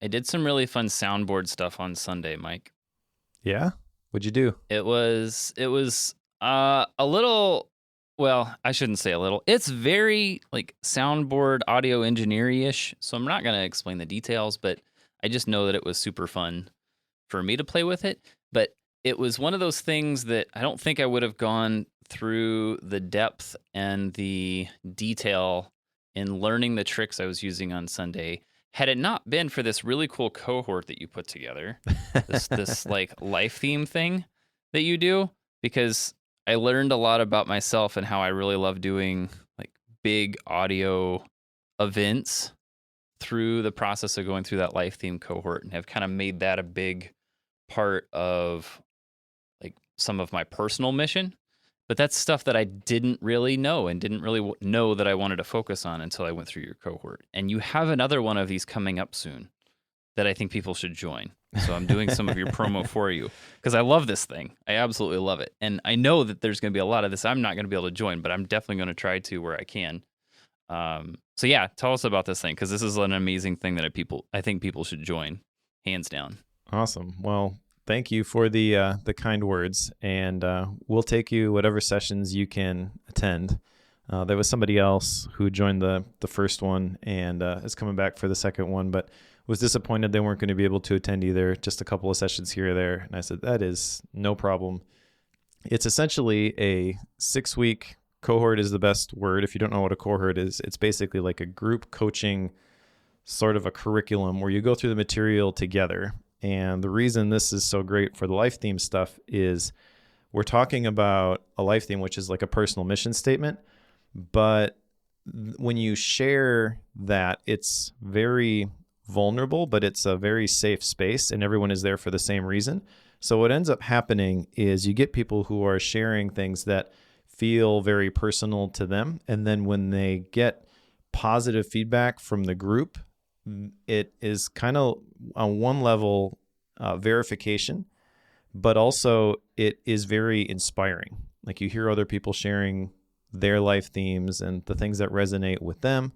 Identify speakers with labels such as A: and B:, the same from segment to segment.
A: I did some really fun soundboard stuff on Sunday, Mike.
B: Yeah? What'd you do?
A: It was a little, well, I shouldn't say a little. It's very like soundboard audio engineer-ish, so I'm not going to explain the details, but I just know that it was super fun for me to play with it. But it was one of those things that I don't think I would have gone through the depth and the detail in learning the tricks I was using on Sunday had it not been for this really cool cohort that you put together, this like life theme thing that you do, because I learned a lot about myself and how I really love doing like big audio events through the process of going through that life theme cohort, and have kind of made that a big part of like some of my personal mission. But that's stuff that I didn't really know and didn't really know that I wanted to focus on until I went through your cohort. And you have another one of these coming up soon that I think people should join. So I'm doing some of your promo for you because I love this thing. I absolutely love it. And I know that there's going to be a lot of this I'm not going to be able to join, but I'm definitely going to try to where I can. So yeah, tell us about this thing, because this is an amazing thing that I think people should join, hands down.
B: Awesome. Well, thank you for the kind words, and we'll take you whatever sessions you can attend. There was somebody else who joined the first one and is coming back for the second one, but was disappointed they weren't going to be able to attend either, just a couple of sessions here or there. And I said, that is no problem. It's essentially a 6-week cohort is the best word. If you don't know what a cohort is, it's basically like a group coaching sort of a curriculum where you go through the material together. And the reason this is so great for the life theme stuff is we're talking about a life theme, which is like a personal mission statement. But when you share that, it's very vulnerable, but it's a very safe space and everyone is there for the same reason. So what ends up happening is you get people who are sharing things that feel very personal to them. And then when they get positive feedback from the group, it is kind of on one level verification, but also it is very inspiring. Like you hear other people sharing their life themes and the things that resonate with them,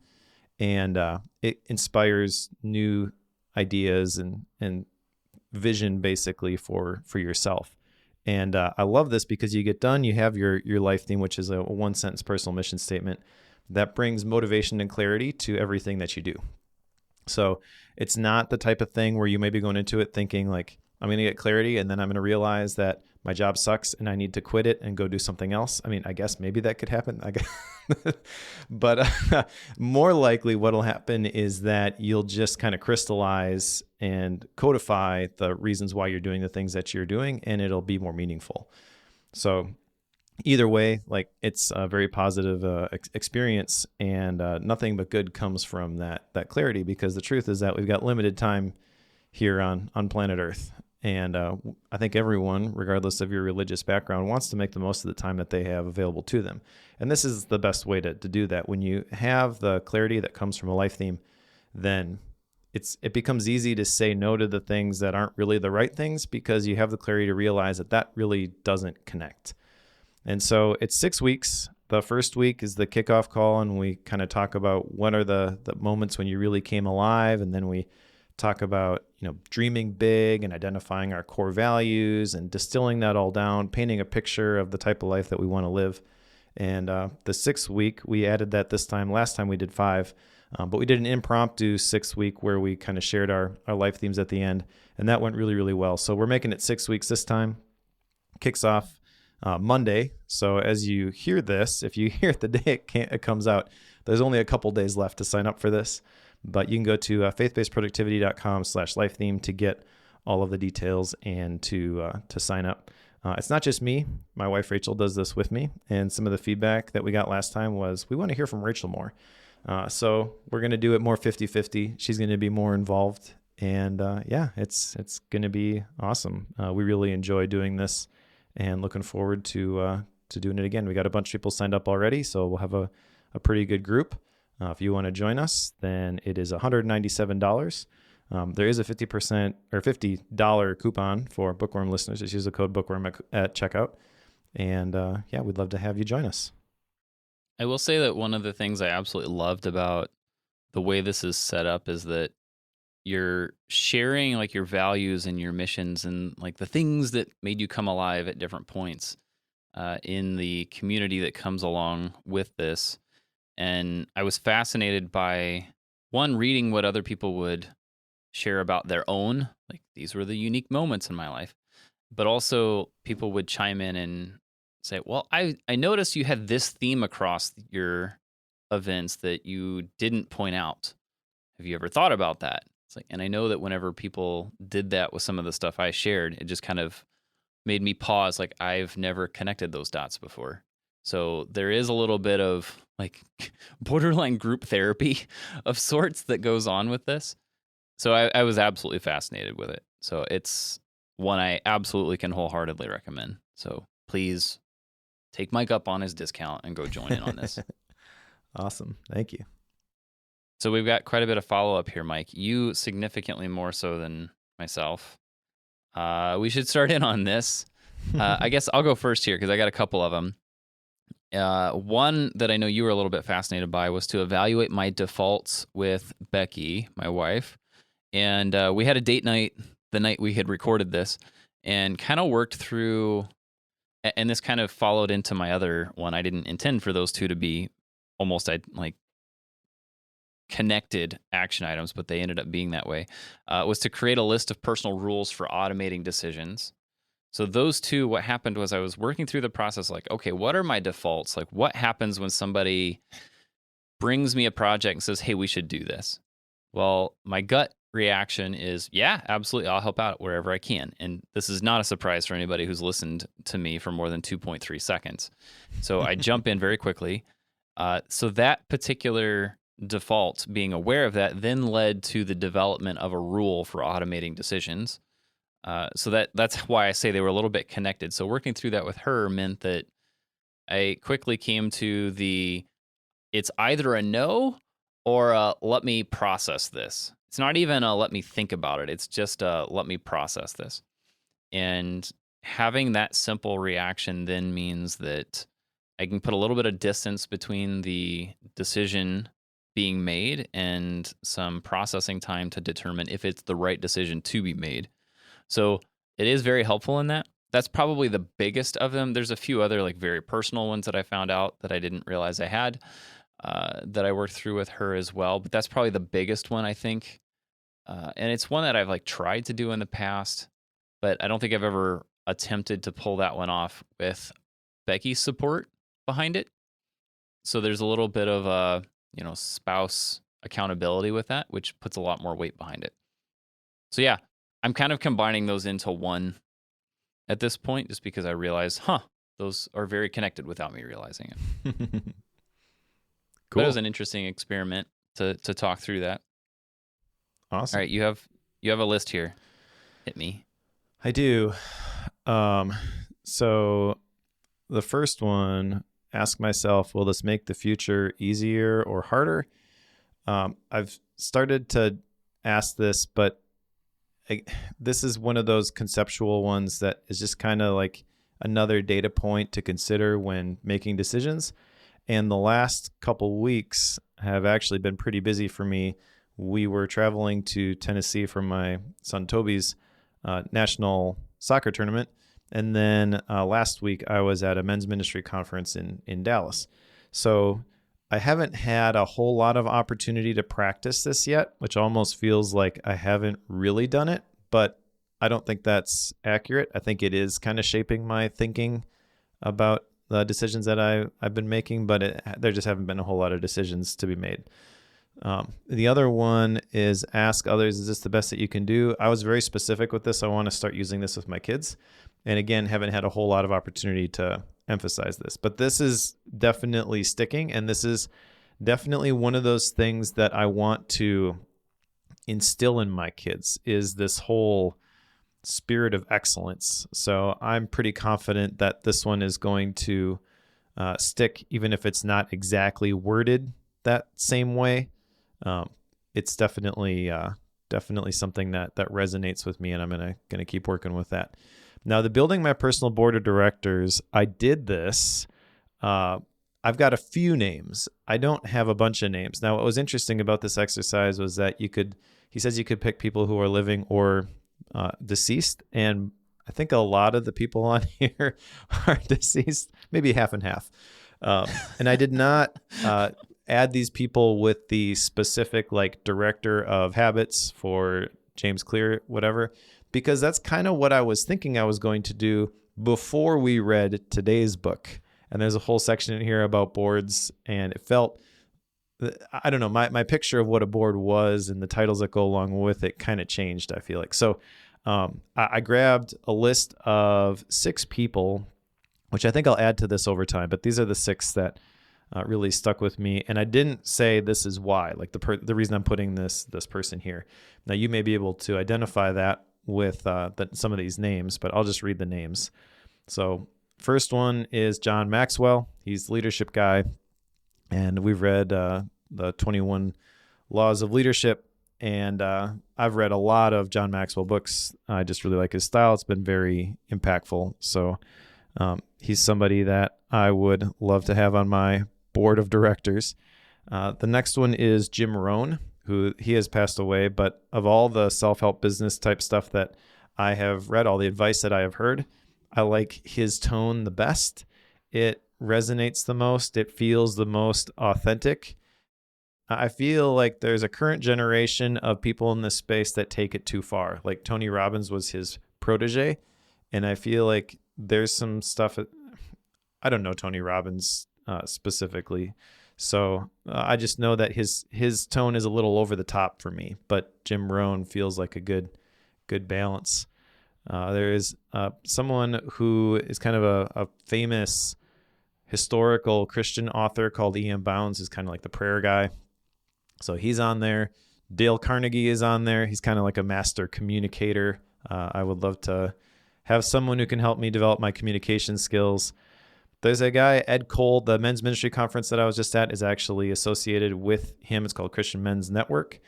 B: and it inspires new ideas and vision basically for yourself. And I love this because you get done, you have your life theme, which is a one sentence personal mission statement that brings motivation and clarity to everything that you do. So it's not the type of thing where you may be going into it thinking like, I'm going to get clarity and then I'm going to realize that my job sucks and I need to quit it and go do something else. I mean, I guess maybe that could happen. But more likely what'll happen is that you'll just kind of crystallize and codify the reasons why you're doing the things that you're doing, and it'll be more meaningful. So either way, like it's a very positive experience, and nothing but good comes from that clarity, because the truth is that we've got limited time here on planet Earth. And I think everyone, regardless of your religious background, wants to make the most of the time that they have available to them. And this is the best way to do that. When you have the clarity that comes from a life theme, then it becomes easy to say no to the things that aren't really the right things, because you have the clarity to realize that really doesn't connect. And so it's 6 weeks. The first week is the kickoff call, and we kind of talk about what are the moments when you really came alive, and then we talk about dreaming big and identifying our core values and distilling that all down, painting a picture of the type of life that we want to live. And the 6th week, we added that this time. Last time we did 5, but we did an impromptu 6th week where we kind of shared our life themes at the end, and that went really, really well. So we're making it 6 weeks this time. Kicks off Monday. So as you hear this, if you hear it the day it comes out, there's only a couple days left to sign up for this. But you can go to faithbasedproductivity.com/life theme to get all of the details and to sign up. It's not just me. My wife, Rachel, does this with me. And some of the feedback that we got last time was, we want to hear from Rachel more. So we're going to do it more 50-50. She's going to be more involved. And it's going to be awesome. We really enjoy doing this and looking forward to doing it again. We got a bunch of people signed up already, so we'll have a pretty good group. If you want to join us, then it is $197. There is a 50% or $50 coupon for Bookworm listeners. Just use the code Bookworm at checkout. And we'd love to have you join us.
A: I will say that one of the things I absolutely loved about the way this is set up is that you're sharing like your values and your missions and like the things that made you come alive at different points in the community that comes along with this. And I was fascinated by one, reading what other people would share about their own, like these were the unique moments in my life, but also people would chime in and say, well, I noticed you had this theme across your events that you didn't point out. Have you ever thought about that? It's like, and I know that whenever people did that with some of the stuff I shared, it just kind of made me pause. Like, I've never connected those dots before. So there is a little bit of like borderline group therapy of sorts that goes on with this. So I was absolutely fascinated with it. So it's one I absolutely can wholeheartedly recommend. So please take Mike up on his discount and go join in on this.
B: Awesome. Thank you.
A: So we've got quite a bit of follow-up here, Mike. You significantly more so than myself. We should start in on this. I guess I'll go first here because I got a couple of them. One that I know you were a little bit fascinated by was to evaluate my defaults with Becky, my wife. And we had a date night the night we had recorded this and kind of worked through, and this kind of followed into my other one. I didn't intend for those two to be almost like connected action items, but they ended up being that way, was to create a list of personal rules for automating decisions. So those two, what happened was I was working through the process like, okay, what are my defaults? Like what happens when somebody brings me a project and says, hey, we should do this? Well, my gut reaction is, yeah, absolutely. I'll help out wherever I can. And this is not a surprise for anybody who's listened to me for more than 2.3 seconds. So I jump in very quickly. So that particular default, being aware of that, then led to the development of a rule for automating decisions. So that's why I say they were a little bit connected. So working through that with her meant that I quickly came to it's either a no or a let me process this. It's not even a let me think about it. It's just a let me process this. And having that simple reaction then means that I can put a little bit of distance between the decision being made and some processing time to determine if it's the right decision to be made. So it is very helpful in that. That's probably the biggest of them. There's a few other like very personal ones that I found out that I didn't realize I had that I worked through with her as well. But that's probably the biggest one, I think. And it's one that I've like tried to do in the past, but I don't think I've ever attempted to pull that one off with Becky's support behind it. So there's a little bit of spouse accountability with that, which puts a lot more weight behind it. So yeah, I'm kind of combining those into one at this point, just because I realize, those are very connected without me realizing it.
B: Cool.
A: But it was an interesting experiment to talk through that.
B: Awesome.
A: All right, you have a list here. Hit me.
B: I do. So the first one, ask myself, will this make the future easier or harder? I've started to ask this, but this is one of those conceptual ones that is just kind of like another data point to consider when making decisions. And the last couple weeks have actually been pretty busy for me. We were traveling to Tennessee for my son Toby's national soccer tournament. And then last week I was at a men's ministry conference in Dallas. So I haven't had a whole lot of opportunity to practice this yet, which almost feels like I haven't really done it, but I don't think that's accurate. I think it is kind of shaping my thinking about the decisions that I've been making, but there just haven't been a whole lot of decisions to be made. The other one is ask others, is this the best that you can do? I was very specific with this. I want to start using this with my kids. And again, haven't had a whole lot of opportunity to emphasize this, but this is definitely sticking. And this is definitely one of those things that I want to instill in my kids, is this whole spirit of excellence. So I'm pretty confident that this one is going to stick, even if it's not exactly worded that same way. It's definitely something that resonates with me, and I'm gonna keep working with that. Now, the building my personal board of directors, I did this. I've got a few names. I don't have a bunch of names. Now, what was interesting about this exercise was that you could he says you could pick people who are living or deceased. And I think a lot of the people on here are deceased, maybe half and half. And I did not add these people with the specific like director of habits for James Clear, whatever, because that's kind of what I was thinking I was going to do before we read today's book. And there's a whole section in here about boards, and it felt, I don't know, my picture of what a board was and the titles that go along with it kind of changed, I feel like. So I grabbed a list of 6 people, which I think I'll add to this over time, but these are the 6 that really stuck with me. And I didn't say this is why, like the reason I'm putting this person here. Now, you may be able to identify that with some of these names, but I'll just read the names. So first one is John Maxwell. He's the leadership guy. And we've read the 21 Laws of Leadership. And I've read a lot of John Maxwell books. I just really like his style. It's been very impactful. So he's somebody that I would love to have on my board of directors. The next one is Jim Rohn, who he has passed away. But of all the self-help business type stuff that I have read, all the advice that I have heard, I like his tone the best. It resonates the most. It feels the most authentic. I feel like there's a current generation of people in this space that take it too far. Like Tony Robbins was his protege. And I feel like there's some stuff. I don't know Tony Robbins specifically. So I just know that his tone is a little over the top for me. But Jim Rohn feels like a good balance. There is someone who is kind of a famous historical Christian author called E.M. Bounds, who's kind of like the prayer guy. So he's on there. Dale Carnegie is on there. He's kind of like a master communicator. I would love to have someone who can help me develop my communication skills. There's a guy, Ed Cole, the men's ministry conference that I was just at is actually associated with him. It's called Christian Men's Network.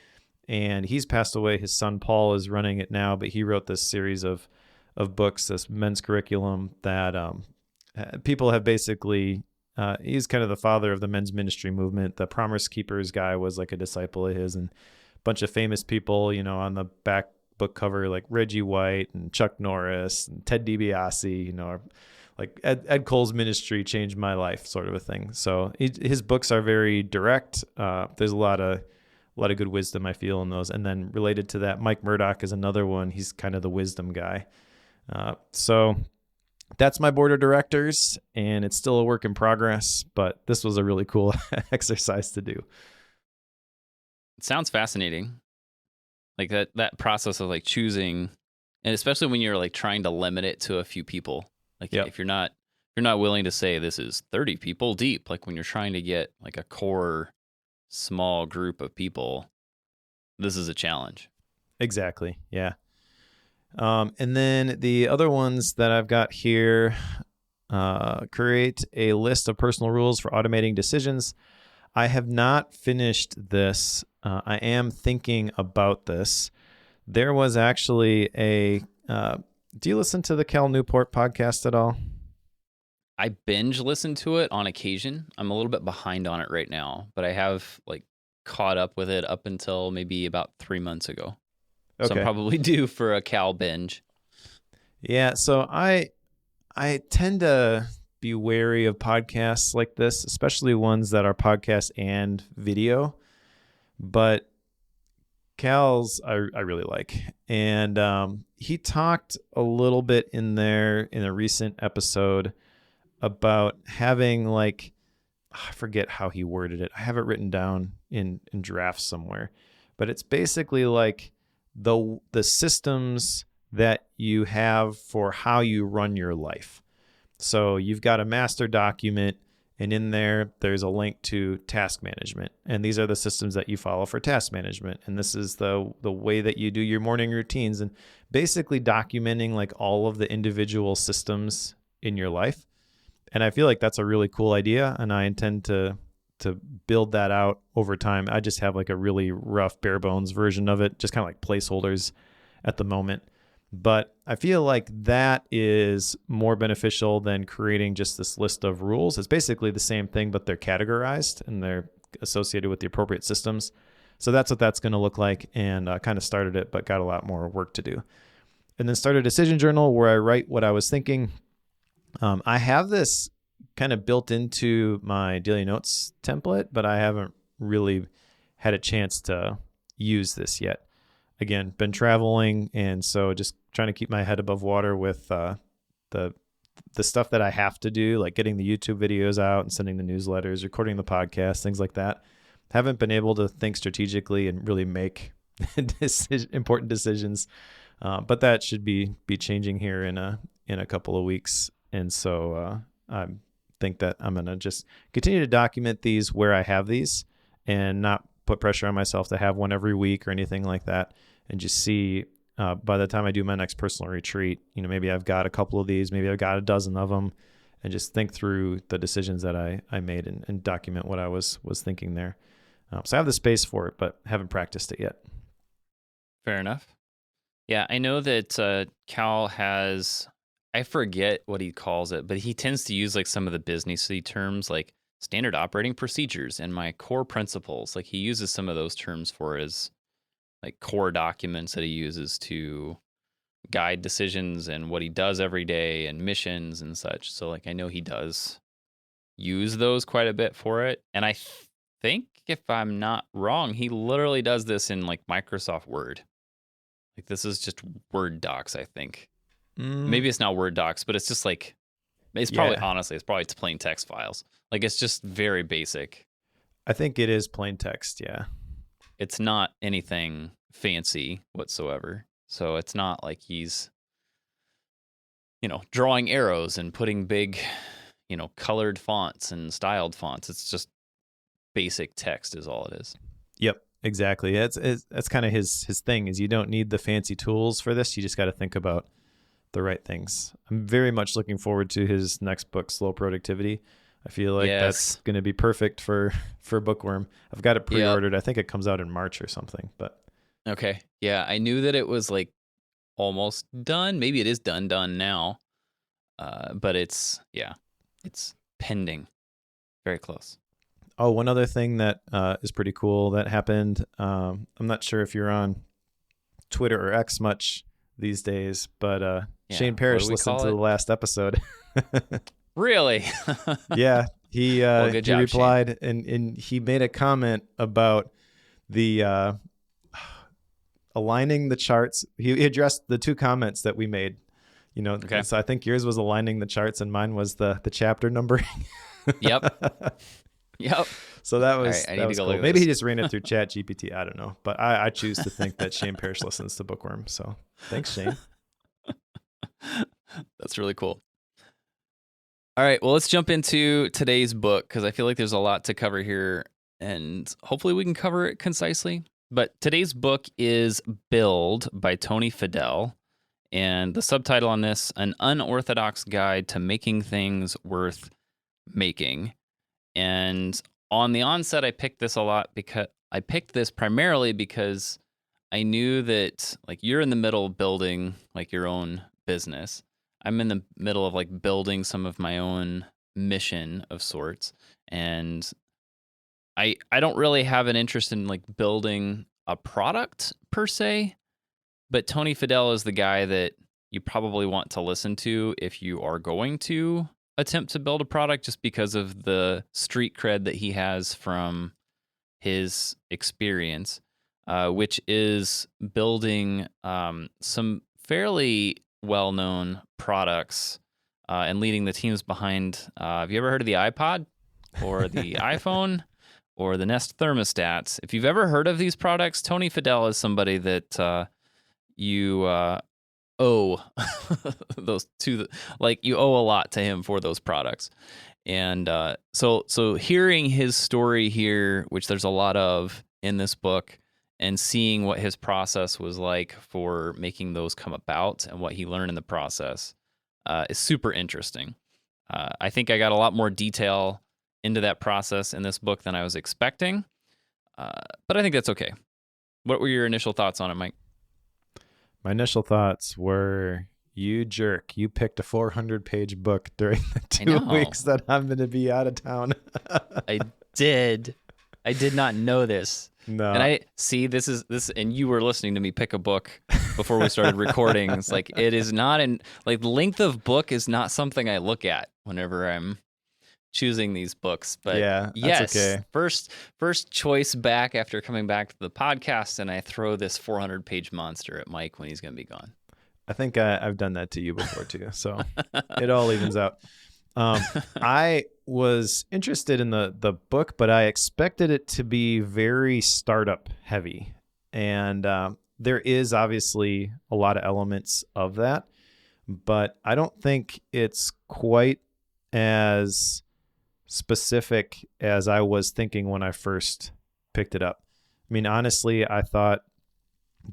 B: And he's passed away. His son, Paul, is running it now, but he wrote this series of books, this men's curriculum that people have basically, he's kind of the father of the men's ministry movement. The Promise Keepers guy was like a disciple of his, and a bunch of famous people, on the back book cover, like Reggie White and Chuck Norris and Ted DiBiase, like Ed Cole's ministry changed my life, sort of a thing. So his books are very direct. There's a lot of good wisdom I feel in those. And then related to that, Mike Murdoch is another one. He's kind of the wisdom guy. So that's my board of directors, and it's still a work in progress, but this was a really cool exercise to do.
A: It sounds fascinating. Like that process of like choosing, and especially when you're like trying to limit it to a few people. Like if you're not willing to say this is 30 people deep, like when you're trying to get like a core small group of people, this is a challenge.
B: Exactly. Yeah. And then the other ones that I've got here, create a list of personal rules for automating decisions. I have not finished this. I am thinking about this. There was actually do you listen to the Cal Newport podcast at all?
A: I binge listen to it on occasion. I'm a little bit behind on it right now, but I have like caught up with it up until maybe about 3 months ago. Okay. So I'm probably due for a Cal binge.
B: Yeah, so I tend to be wary of podcasts like this, especially ones that are podcast and video. But Cal's I really like. And he talked a little bit in a recent episode about having like, I forget how he worded it. I have it written down in drafts somewhere. But it's basically like the systems that you have for how you run your life. So you've got a master document, and in there's a link to task management. And these are the systems that you follow for task management. And this is the way that you do your morning routines, and basically documenting like all of the individual systems in your life. And I feel like that's a really cool idea, and I intend to build that out over time. I just have like a really rough bare bones version of it, just kind of like placeholders at the moment. But I feel like that is more beneficial than creating just this list of rules. It's basically the same thing, but they're categorized and they're associated with the appropriate systems. So that's what that's going to look like, and kind of started it, but got a lot more work to do. And then started a decision journal where I write what I was thinking. I have this kind of built into my daily notes template, but I haven't really had a chance to use this yet. Again, been traveling, and so just trying to keep my head above water with the stuff that I have to do, like getting the YouTube videos out and sending the newsletters, recording the podcast, things like that. Haven't been able to think strategically and really make important decisions, but that should be changing here in a couple of weeks. And so I think that I'm going to just continue to document these where I have these and not put pressure on myself to have one every week or anything like that, and just see by the time I do my next personal retreat, maybe I've got a couple of these, maybe I've got a dozen of them, and just think through the decisions that I made and document what I was thinking there. So I have the space for it, but haven't practiced it yet.
A: Fair enough. Yeah, I know that Cal has, I forget what he calls it, but he tends to use like some of the businessy terms like standard operating procedures and my core principles. Like he uses some of those terms for his like core documents that he uses to guide decisions and what he does every day and missions and such. So like I know he does use those quite a bit for it. And I think if I'm not wrong, he literally does this in like Microsoft Word. Like this is just Word docs, I think. Maybe it's not Word docs, but it's just like, it's probably, honestly, it's probably plain text files. Like it's just very basic.
B: I think it is plain text, yeah.
A: It's not anything fancy whatsoever. So it's not like he's, drawing arrows and putting big, colored fonts and styled fonts. It's just basic text is all it is.
B: Yep, exactly. That's kind of his thing, is you don't need the fancy tools for this. You just got to think about the right things. I'm very much looking forward to his next book, Slow Productivity. I feel like that's going to be perfect for Bookworm. I've got it pre-ordered. Yep. I think it comes out in March or something. But
A: okay, yeah, I knew that it was like almost done. Maybe it is done now, but it's pending, very close.
B: Oh, one other thing that is pretty cool that happened. I'm not sure if you're on Twitter or X much these days, but Shane Parrish listened to the last episode.
A: Really?
B: Yeah, he
A: good job,
B: replied, and he made a comment about the aligning the charts. He addressed the two comments that we made. Okay. So I think yours was aligning the charts, and mine was the chapter numbering.
A: Yep.
B: So that was,
A: right,
B: that was cool. Maybe he just ran it through ChatGPT. I don't know, but I choose to think that Shane Parrish listens to Bookworm. So thanks, Shane.
A: That's really cool. All right, well, let's jump into today's book because I feel like there's a lot to cover here, and hopefully we can cover it concisely. But today's book is Build by Tony Fadell, and the subtitle on this, An Unorthodox Guide to Making Things Worth Making. And on the onset, I picked this primarily because I knew that like you're in the middle of building like your own business. I'm in the middle of like building some of my own mission of sorts. And I don't really have an interest in like building a product per se, but Tony Fadell is the guy that you probably want to listen to if you are going to attempt to build a product, just because of the street cred that he has from his experience, which is building some fairly well-known products and leading the teams behind. Have you ever heard of the iPod or the iPhone or the Nest thermostats? If you've ever heard of these products, Tony Fadell is somebody that you owe those to, like you owe a lot to him for those products. And so hearing his story here, which there's a lot of in this book, and seeing what his process was like for making those come about and what he learned in the process is super interesting. I think I got a lot more detail into that process in this book than I was expecting, but I think that's okay. What were your initial thoughts on it, Mike?
B: My initial thoughts were, you jerk. You picked a 400-page book during the 2 weeks that I'm going to be out of town.
A: I did not know this. And
B: No.
A: I see and you were listening to me pick a book before we started recording. It's like, it is not like length of book is not something I look at whenever I'm choosing these books. But
B: Yeah, that's
A: yes,
B: okay.
A: first choice back after coming back to the podcast, and I throw this 400-page monster at Mike when he's going to be gone.
B: I think I've done that to you before too, so it all evens out. I was interested in the book, but I expected it to be very startup heavy, and there is obviously a lot of elements of that, but I don't think it's quite as specific as I was thinking when I first picked it up. I mean, honestly, I thought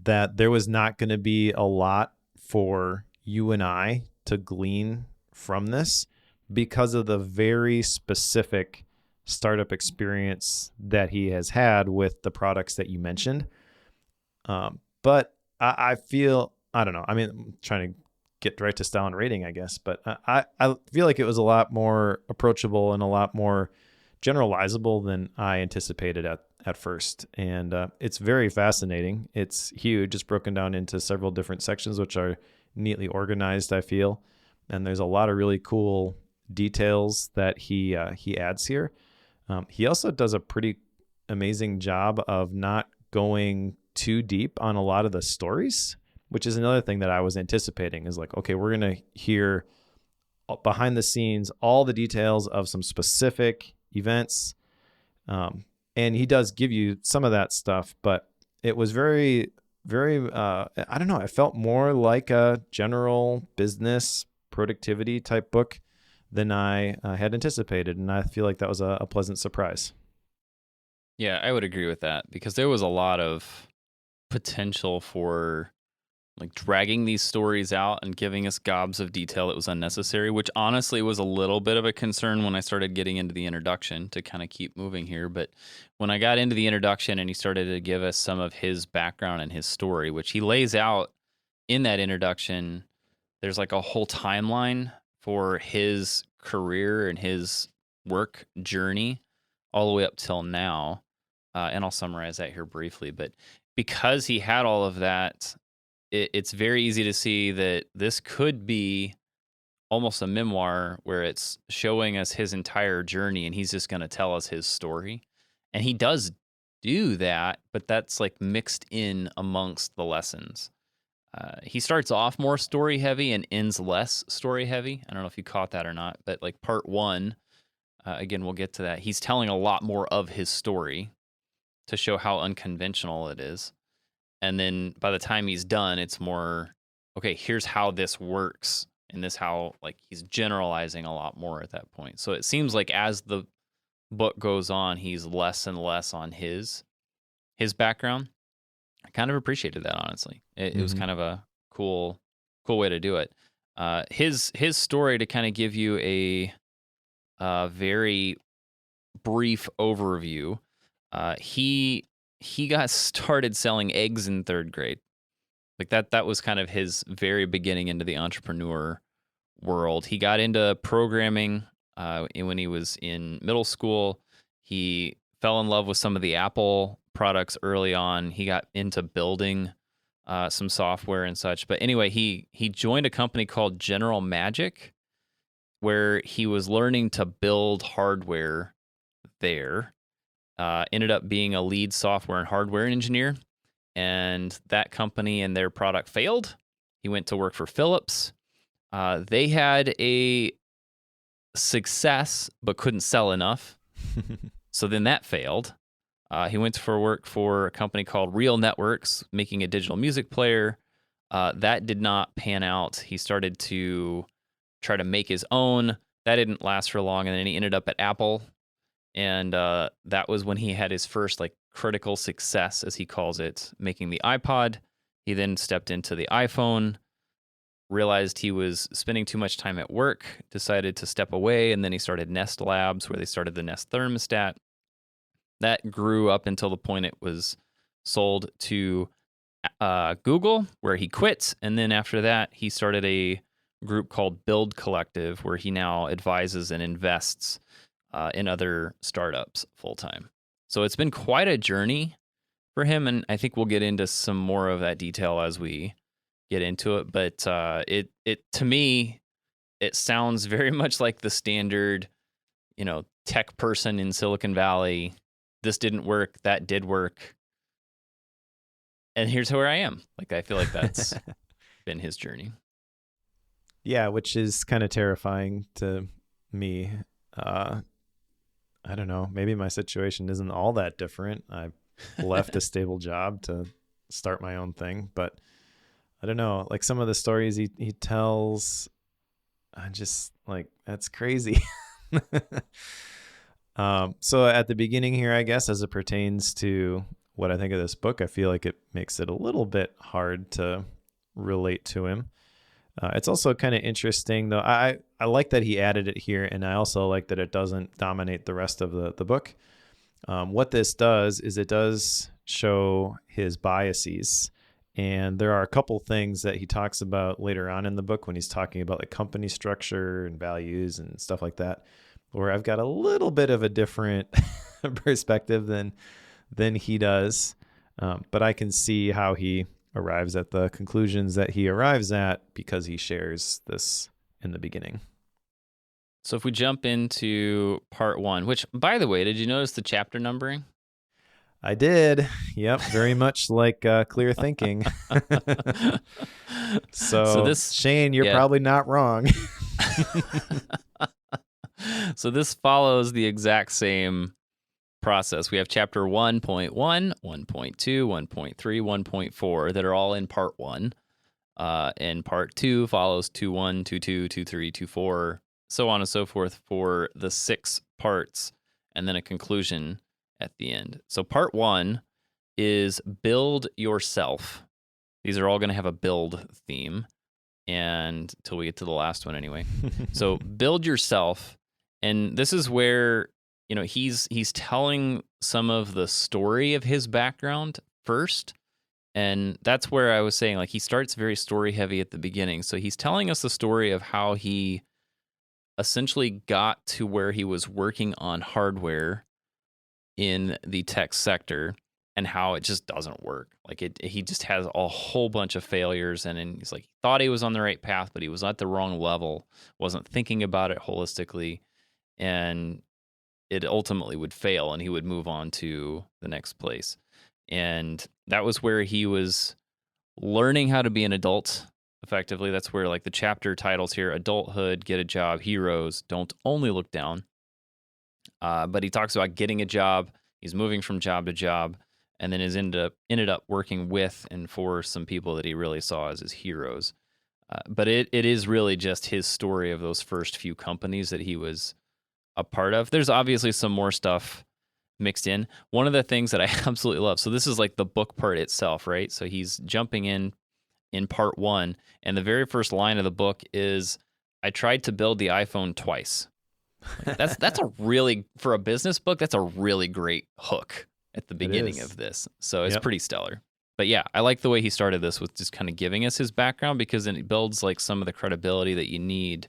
B: that there was not going to be a lot for you and I to glean from this because of the very specific startup experience that he has had with the products that you mentioned. But I feel, I don't know. I mean, I'm trying to get right to style and rating, I guess, but I feel like it was a lot more approachable and a lot more generalizable than I anticipated at first. And it's very fascinating. It's huge. It's broken down into several different sections, which are neatly organized, I feel. And there's a lot of really cool details that he adds here. He also does a pretty amazing job of not going too deep on a lot of the stories, which is another thing that I was anticipating is like, okay, we're going to hear behind the scenes all the details of some specific events. And he does give you some of that stuff, but it was very, very, I don't know, it felt more like a general business productivity type book than I had anticipated. And I feel like that was a pleasant surprise.
A: Yeah, I would agree with that because there was a lot of potential for like dragging these stories out and giving us gobs of detail that was unnecessary, which honestly was a little bit of a concern when I started getting into the introduction to kind of keep moving here. But when I got into the introduction and he started to give us some of his background and his story, which he lays out in that introduction, there's like a whole timeline for his career and his work journey all the way up till now. And I'll summarize that here briefly. But because he had all of that, it's very easy to see that this could be almost a memoir where it's showing us his entire journey and he's just going to tell us his story. And he does do that, but that's like mixed in amongst the lessons. He starts off more story heavy and ends less story heavy. I don't know if you caught that or not, but like part one, again, we'll get to that. He's telling a lot more of his story to show how unconventional it is. And then by the time he's done, it's more, okay, here's how this works. And this how, like, he's generalizing a lot more at that point. So it seems like as the book goes on, he's less and less on his background. I kind of appreciated that, honestly. It was kind of a cool way to do it. His story, to kind of give you a very brief overview, he got started selling eggs in third grade. Like that was kind of his very beginning into the entrepreneur world. He got into programming when he was in middle school. He fell in love with some of the Apple products early on. He got into building some software and such. But anyway, he joined a company called General Magic, where he was learning to build hardware there. Ended up being a lead software and hardware engineer, and that company and their product failed. He went to work for Philips. They had a success, but couldn't sell enough. So then that failed. He went for work for a company called Real Networks, making a digital music player. That did not pan out. He started to try to make his own. That didn't last for long, and then he ended up at Apple. And that was when he had his first like critical success, as he calls it, making the iPod. He then stepped into the iPhone, realized he was spending too much time at work, decided to step away, and then he started Nest Labs, where they started the Nest thermostat. That grew up until the point it was sold to Google, where he quit. And then after that, he started a group called Build Collective, where he now advises and invests in other startups full time. So it's been quite a journey. for him, and I think we'll get into some more of that detail as we get into it. But it to me, it sounds very much like the standard, tech person in Silicon Valley. This didn't work, that did work, and here's where I am. Like, I feel like that's been his journey.
B: Yeah, which is kind of terrifying to me. I don't know. Maybe my situation isn't all that different. I left a stable job to start my own thing, but I don't know. Like, some of the stories he tells, I just like, that's crazy. So at the beginning here, I guess, as it pertains to what I think of this book, I feel like it makes it a little bit hard to relate to him. It's also kind of interesting, though. I like that he added it here, and I also like that it doesn't dominate the rest of the book. What this does is it does show his biases, and there are a couple things that he talks about later on in the book when he's talking about like company structure and values and stuff like that, where I've got a little bit of a different perspective than he does, but I can see how he arrives at the conclusions that he arrives at because he shares this in the beginning.
A: So if we jump into part 1, which, by the way, did you notice the chapter numbering?
B: I did. Yep. Very much like clear thinking. So this, Shane, you're probably not wrong.
A: So this follows the exact same process. We have chapter 1.1, 1.2, 1.3, 1.4 that are all in part 1. And part 2 follows 2.1, 2.2, 2.3, 2.4, so on and so forth for the 6 parts, and then a conclusion at the end. So part 1 is build yourself. These are all going to have a build theme, and until we get to the last one anyway. So build yourself, and this is where he's telling some of the story of his background first. And that's where I was saying, like, he starts very story heavy at the beginning. So he's telling us the story of how he essentially got to where he was working on hardware in the tech sector and how it just doesn't work. Like, he just has a whole bunch of failures. And then he's like, he thought he was on the right path, but he was at the wrong level, wasn't thinking about it holistically. And it ultimately would fail, and he would move on to the next place. And that was where he was learning how to be an adult, effectively. That's where, like, the chapter titles here: adulthood, get a job, heroes, don't only look down. But he talks about getting a job. He's moving from job to job, and then ended up working with and for some people that he really saw as his heroes. But it is really just his story of those first few companies that he was a part of. There's obviously some more stuff mixed in. One of the things that I absolutely love, so this is like the book part itself, right? So he's jumping in part 1, and the very first line of the book is, I tried to build the iPhone twice. That's a really, for a business book, that's a really great hook at the beginning of this. So it's pretty stellar. But yeah, I like the way he started this with just kind of giving us his background, because then it builds like some of the credibility that you need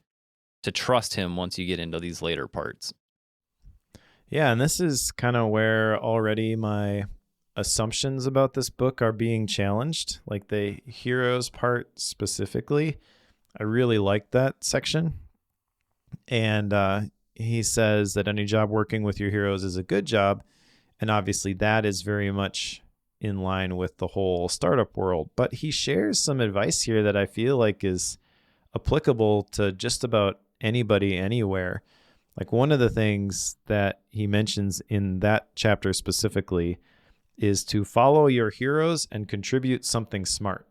A: to trust him once you get into these later parts.
B: Yeah, and this is kind of where already my assumptions about this book are being challenged. Like the heroes part specifically, I really like that section. And he says that any job working with your heroes is a good job. And obviously that is very much in line with the whole startup world. But he shares some advice here that I feel like is applicable to just about anybody anywhere. Like, one of the things that he mentions in that chapter specifically is to follow your heroes and contribute something smart.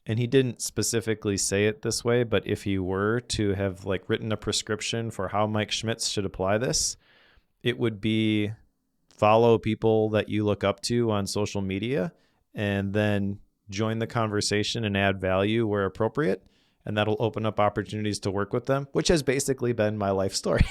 B: And he didn't specifically say it this way, but if he were to have like written a prescription for how Mike Schmitz should apply this, it would be follow people that you look up to on social media and then join the conversation and add value where appropriate. And that'll open up opportunities to work with them, which has basically been my life story.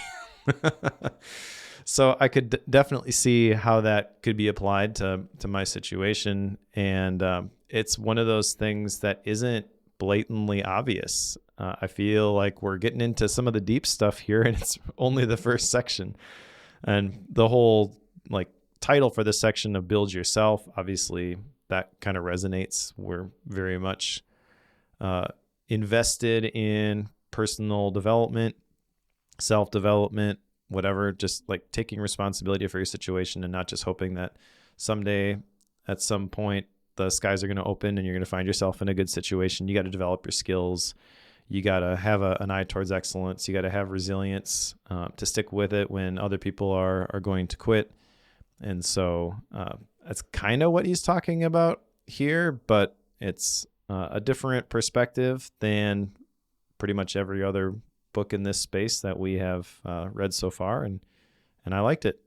B: So I could definitely see how that could be applied to my situation. And it's one of those things that isn't blatantly obvious. I feel like we're getting into some of the deep stuff here, and it's only the first section. And the whole like title for this section of Build Yourself, obviously that kind of resonates. We're very much invested in personal development, self-development, whatever, just like taking responsibility for your situation and not just hoping that someday at some point the skies are going to open and you're going to find yourself in a good situation. You got to develop your skills. You got to have an eye towards excellence. You got to have resilience to stick with it when other people are going to quit. And so that's kind of what he's talking about here, but it's a different perspective than pretty much every other book in this space that we have read so far, and I liked it.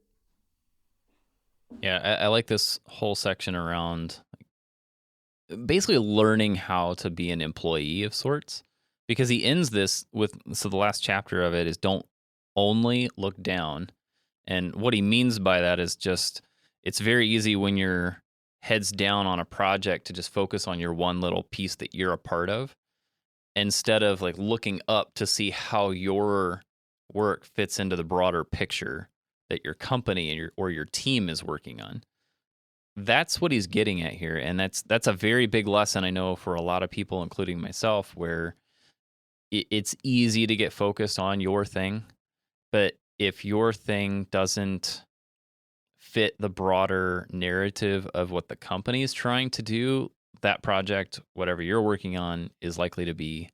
A: Yeah, I like this whole section around basically learning how to be an employee of sorts, because he ends this with, so the last chapter of it is don't only look down. And what he means by that is just, it's very easy when you're heads down on a project to just focus on your one little piece that you're a part of, instead of like looking up to see how your work fits into the broader picture that your company or your team is working on. That's what he's getting at here. And that's a very big lesson, I know, for a lot of people, including myself, where it's easy to get focused on your thing. But if your thing doesn't fit the broader narrative of what the company is trying to do, that project, whatever you're working on, is likely to be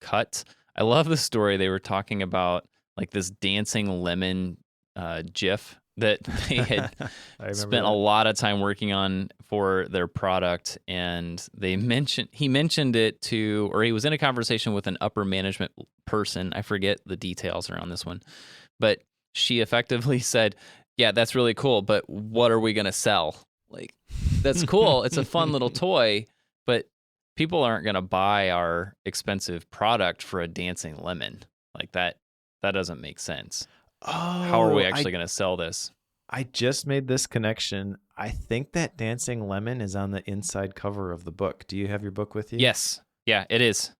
A: cut. I love the story. They were talking about like this dancing lemon GIF that they had spent a lot of time working on for their product, and he mentioned it to, or he was in a conversation with an upper management person. I forget the details around this one, but she effectively said, "Yeah, that's really cool, but what are we going to sell? Like, that's cool. It's a fun little toy, but people aren't going to buy our expensive product for a dancing lemon. Like that doesn't make sense.
B: Oh,
A: how are we actually going to sell this?"
B: I just made this connection. I think that dancing lemon is on the inside cover of the book. Do you have your book with you?
A: Yes. Yeah, it is.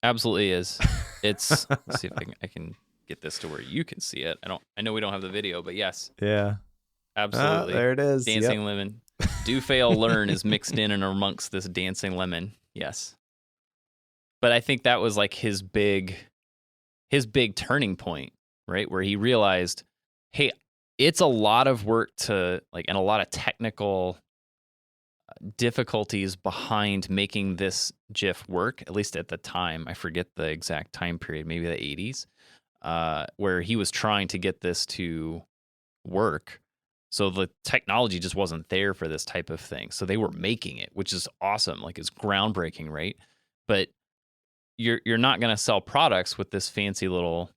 A: Absolutely is. It's, let's see if I can get this to where you can see it. I know we don't have the video, but yes.
B: Yeah.
A: Absolutely.
B: There it is.
A: Dancing lemon. Do fail, learn is mixed in and amongst this dancing lemon. Yes. But I think that was like his big turning point, right? Where he realized, hey, it's a lot of work to like, and a lot of technical difficulties behind making this GIF work, at least at the time. I forget the exact time period, maybe the 80s, where he was trying to get this to work. So the technology just wasn't there for this type of thing. So they were making it, which is awesome. Like, it's groundbreaking, right? But you're not going to sell products with this fancy little,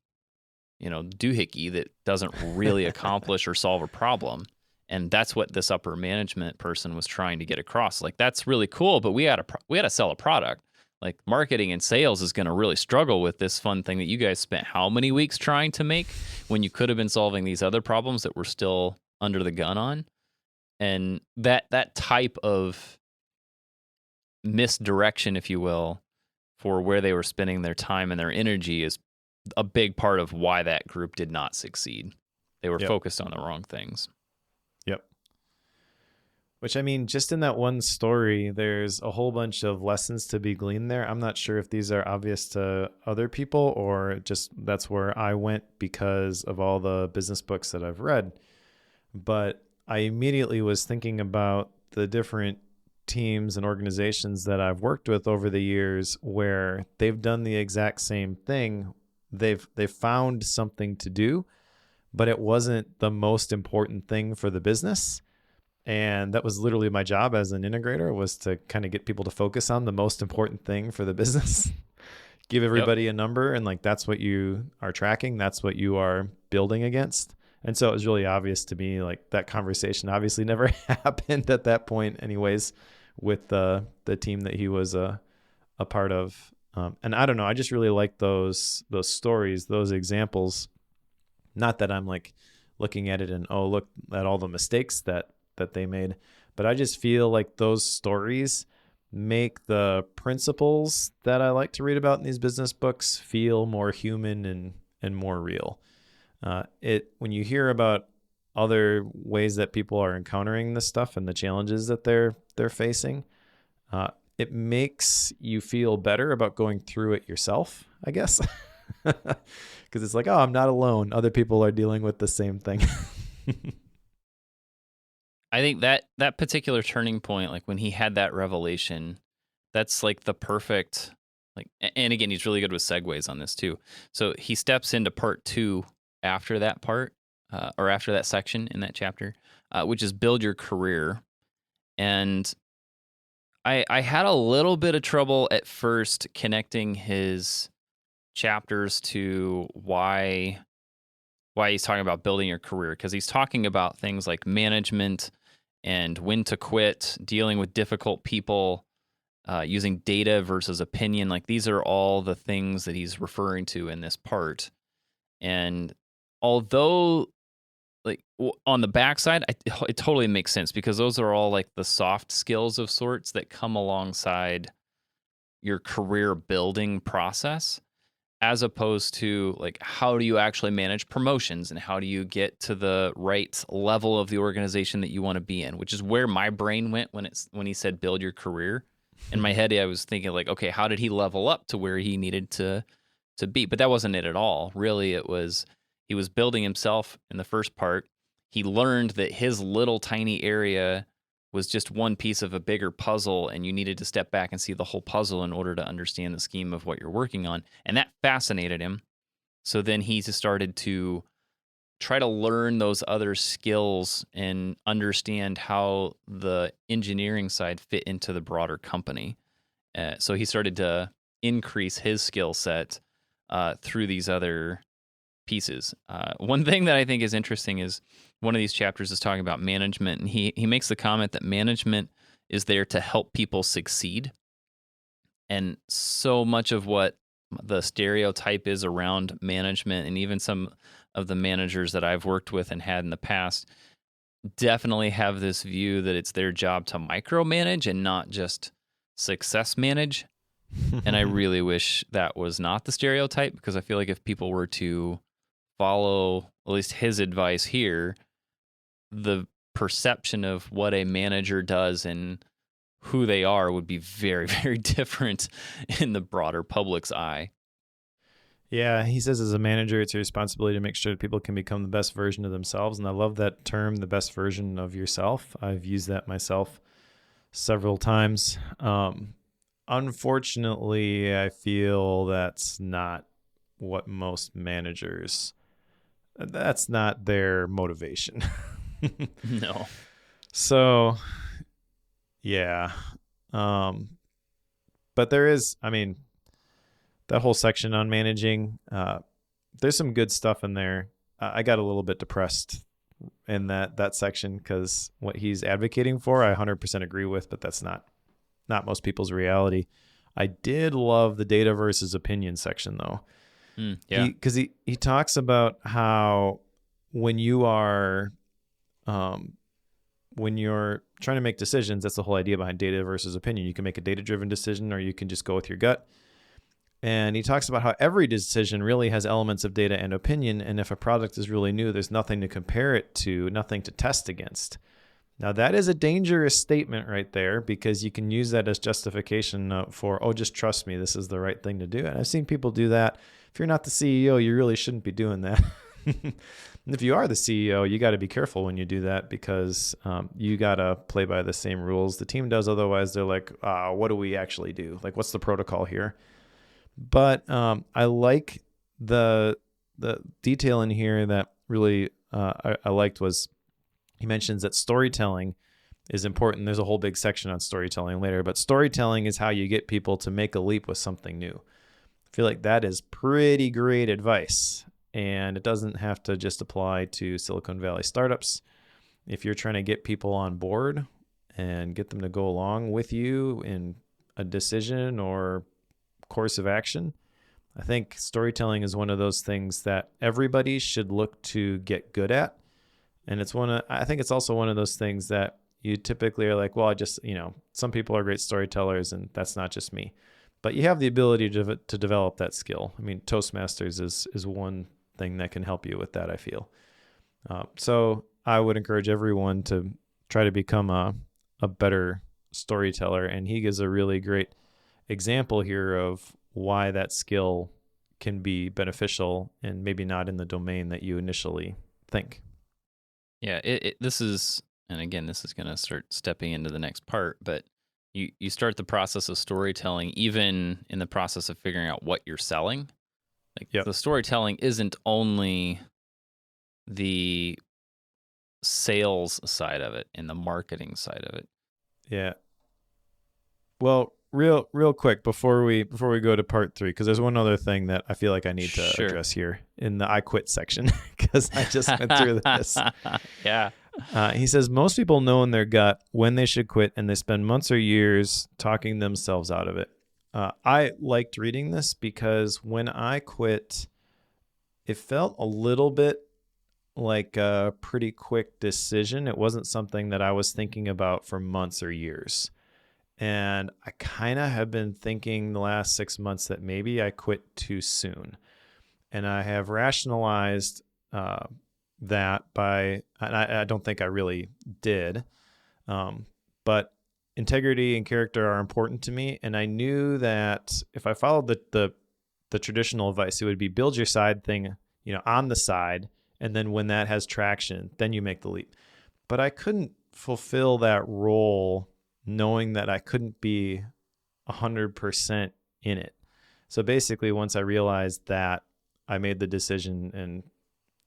A: doohickey that doesn't really accomplish or solve a problem. And that's what this upper management person was trying to get across. Like, that's really cool, but we had to sell a product. Like, marketing and sales is going to really struggle with this fun thing that you guys spent how many weeks trying to make when you could have been solving these other problems that we're still under the gun on. And that type of misdirection, if you will, for where they were spending their time and their energy is a big part of why that group did not succeed. They were focused on the wrong things.
B: Yep. Which, I mean, just in that one story, there's a whole bunch of lessons to be gleaned there. I'm not sure if these are obvious to other people or just that's where I went because of all the business books that I've read. But I immediately was thinking about the different teams and organizations that I've worked with over the years where they've done the exact same thing. They've found something to do, but it wasn't the most important thing for the business. And that was literally my job as an integrator, was to kind of get people to focus on the most important thing for the business. Give everybody a number, and like, that's what you are tracking. That's what you are building against. And so it was really obvious to me, like, that conversation obviously never happened at that point anyways with the team that he was a part of. And I don't know, I just really like those stories, those examples. Not that I'm like looking at it and, oh, look at all the mistakes that they made, but I just feel like those stories make the principles that I like to read about in these business books feel more human and more real. When you hear about other ways that people are encountering this stuff and the challenges that they're facing, it makes you feel better about going through it yourself, I guess. Because it's like, oh, I'm not alone. Other people are dealing with the same thing.
A: I think that particular turning point, like when he had that revelation, that's like the perfect, like, and again, he's really good with segues on this too. So he steps into part 2 after that part, or after that section in that chapter, which is build your career. And I had a little bit of trouble at first connecting his chapters to why he's talking about building your career, because he's talking about things like management and when to quit, dealing with difficult people, using data versus opinion. Like, these are all the things that he's referring to in this part. And although, like, on the backside, it totally makes sense, because those are all like the soft skills of sorts that come alongside your career building process, as opposed to like, how do you actually manage promotions and how do you get to the right level of the organization that you want to be in, which is where my brain went when he said build your career. In my head, I was thinking like, okay, how did he level up to where he needed to be? But that wasn't it at all. Really, it was, he was building himself in the first part. He learned that his little tiny area was just one piece of a bigger puzzle, and you needed to step back and see the whole puzzle in order to understand the scheme of what you're working on. And that fascinated him. So then he just started to try to learn those other skills and understand how the engineering side fit into the broader company. So he started to increase his skill set through these other pieces. One thing that I think is interesting is one of these chapters is talking about management, and he makes the comment that management is there to help people succeed. And so much of what the stereotype is around management, and even some of the managers that I've worked with and had in the past, definitely have this view that it's their job to micromanage and not just success manage. And I really wish that was not the stereotype, because I feel like if people were to follow at least his advice here, the perception of what a manager does and who they are would be very, very different in the broader public's eye.
B: Yeah, he says as a manager, it's your responsibility to make sure that people can become the best version of themselves. And I love that term, the best version of yourself. I've used that myself several times. Unfortunately, I feel that's not what most managers, that's not their motivation.
A: No.
B: So, yeah. But there is, I mean, that whole section on managing, there's some good stuff in there. I got a little bit depressed in that section, because what he's advocating for, I 100% agree with, but that's not most people's reality. I did love the data versus opinion section, though.
A: Yeah.
B: Because he talks about how when you're trying to make decisions, that's the whole idea behind data versus opinion. You can make a data-driven decision, or you can just go with your gut. And he talks about how every decision really has elements of data and opinion. And if a product is really new, there's nothing to compare it to, nothing to test against. Now, that is a dangerous statement right there, because you can use that as justification for, oh, just trust me, this is the right thing to do. And I've seen people do that. If you're not the CEO, you really shouldn't be doing that. And if you are the CEO, you got to be careful when you do that, because you got to play by the same rules the team does. Otherwise, they're like, what do we actually do? Like, what's the protocol here? But I like the detail in here that really I liked was, he mentions that storytelling is important. There's a whole big section on storytelling later, but storytelling is how you get people to make a leap with something new. I feel like that is pretty great advice, and it doesn't have to just apply to Silicon Valley startups. If you're trying to get people on board and get them to go along with you in a decision or course of action, I think storytelling is one of those things that everybody should look to get good at. And I think it's also one of those things that you typically are like, well, some people are great storytellers, and that's not just me. But you have the ability to develop that skill. I mean, Toastmasters is one thing that can help you with that, I feel. So I would encourage everyone to try to become a better storyteller. And he gives a really great example here of why that skill can be beneficial and maybe not in the domain that you initially think.
A: Yeah, this is, and again, this is going to start stepping into the next part, but you start the process of storytelling even in the process of figuring out what you're selling. Like
B: Yep.
A: the storytelling isn't only the sales side of it and the marketing side of it.
B: Yeah. Well, real quick before we go to part 3, because there's one other thing that I feel like I need to
A: Sure.
B: address here in the I quit section, because I just went through this.
A: Yeah.
B: He says most people know in their gut when they should quit, and they spend months or years talking themselves out of it. I liked reading this because when I quit, it felt a little bit like a pretty quick decision. It wasn't something that I was thinking about for months or years. And I kind of have been thinking the last 6 months that maybe I quit too soon. And I have rationalized that by, and I don't think I really did, but integrity and character are important to me. And I knew that if I followed the traditional advice, it would be build your side thing, on the side. And then when that has traction, then you make the leap. But I couldn't fulfill that role knowing that I couldn't be 100% in it. So basically, once I realized that, I made the decision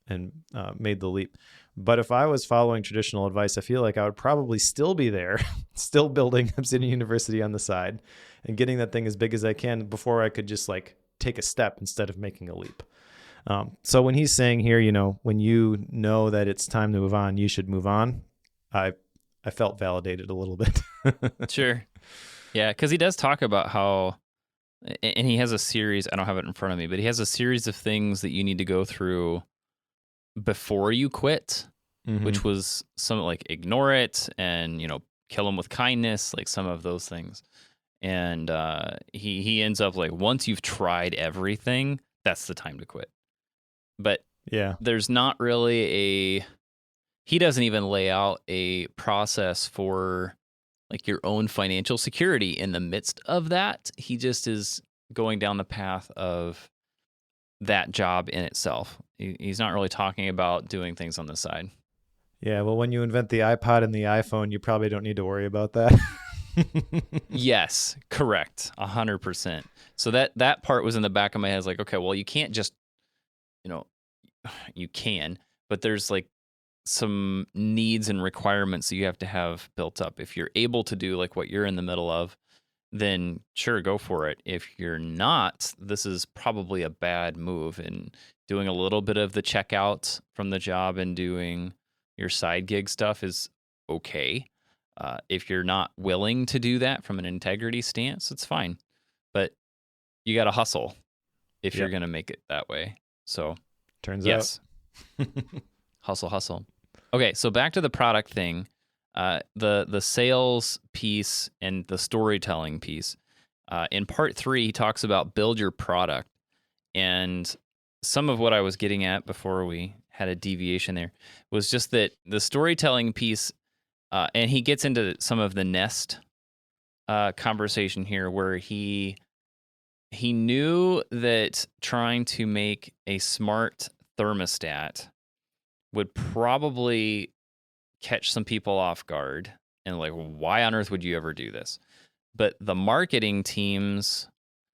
B: and made the leap. But if I was following traditional advice, I feel like I would probably still be there, still building Obsidian University on the side and getting that thing as big as I can before I could just like take a step instead of making a leap. So when he's saying here, when you know that it's time to move on, you should move on. I felt validated a little bit.
A: Sure. Yeah, because he does talk about how, and he has a series, I don't have it in front of me, but he has a series of things that you need to go through before you quit, which was some like ignore it and, kill them with kindness, like some of those things. And he ends up like, once you've tried everything, that's the time to quit. But
B: yeah,
A: there's not really he doesn't even lay out a process for like your own financial security in the midst of that. He just is going down the path of that job in itself. He's not really talking about doing things on the side.
B: Yeah, well, when you invent the iPod and the iPhone, you probably don't need to worry about that.
A: Yes, correct. 100%. So that part was in the back of my head. I was like, okay, well, you can't just, you can, but there's like some needs and requirements that you have to have built up. If you're able to do like what you're in the middle of, then sure, go for it. If you're not, this is probably a bad move. And doing a little bit of the checkout from the job and doing your side gig stuff is okay. If you're not willing to do that from an integrity stance, it's fine. But you got to hustle if you're going to make it that way. So
B: turns
A: yes. Hustle. Okay, so back to the product thing. The sales piece and the storytelling piece. In part 3, he talks about build your product. And some of what I was getting at before we had a deviation there was just that the storytelling piece, and he gets into some of the Nest conversation here where he knew that trying to make a smart thermostat would probably catch some people off guard and like, why on earth would you ever do this? But the marketing teams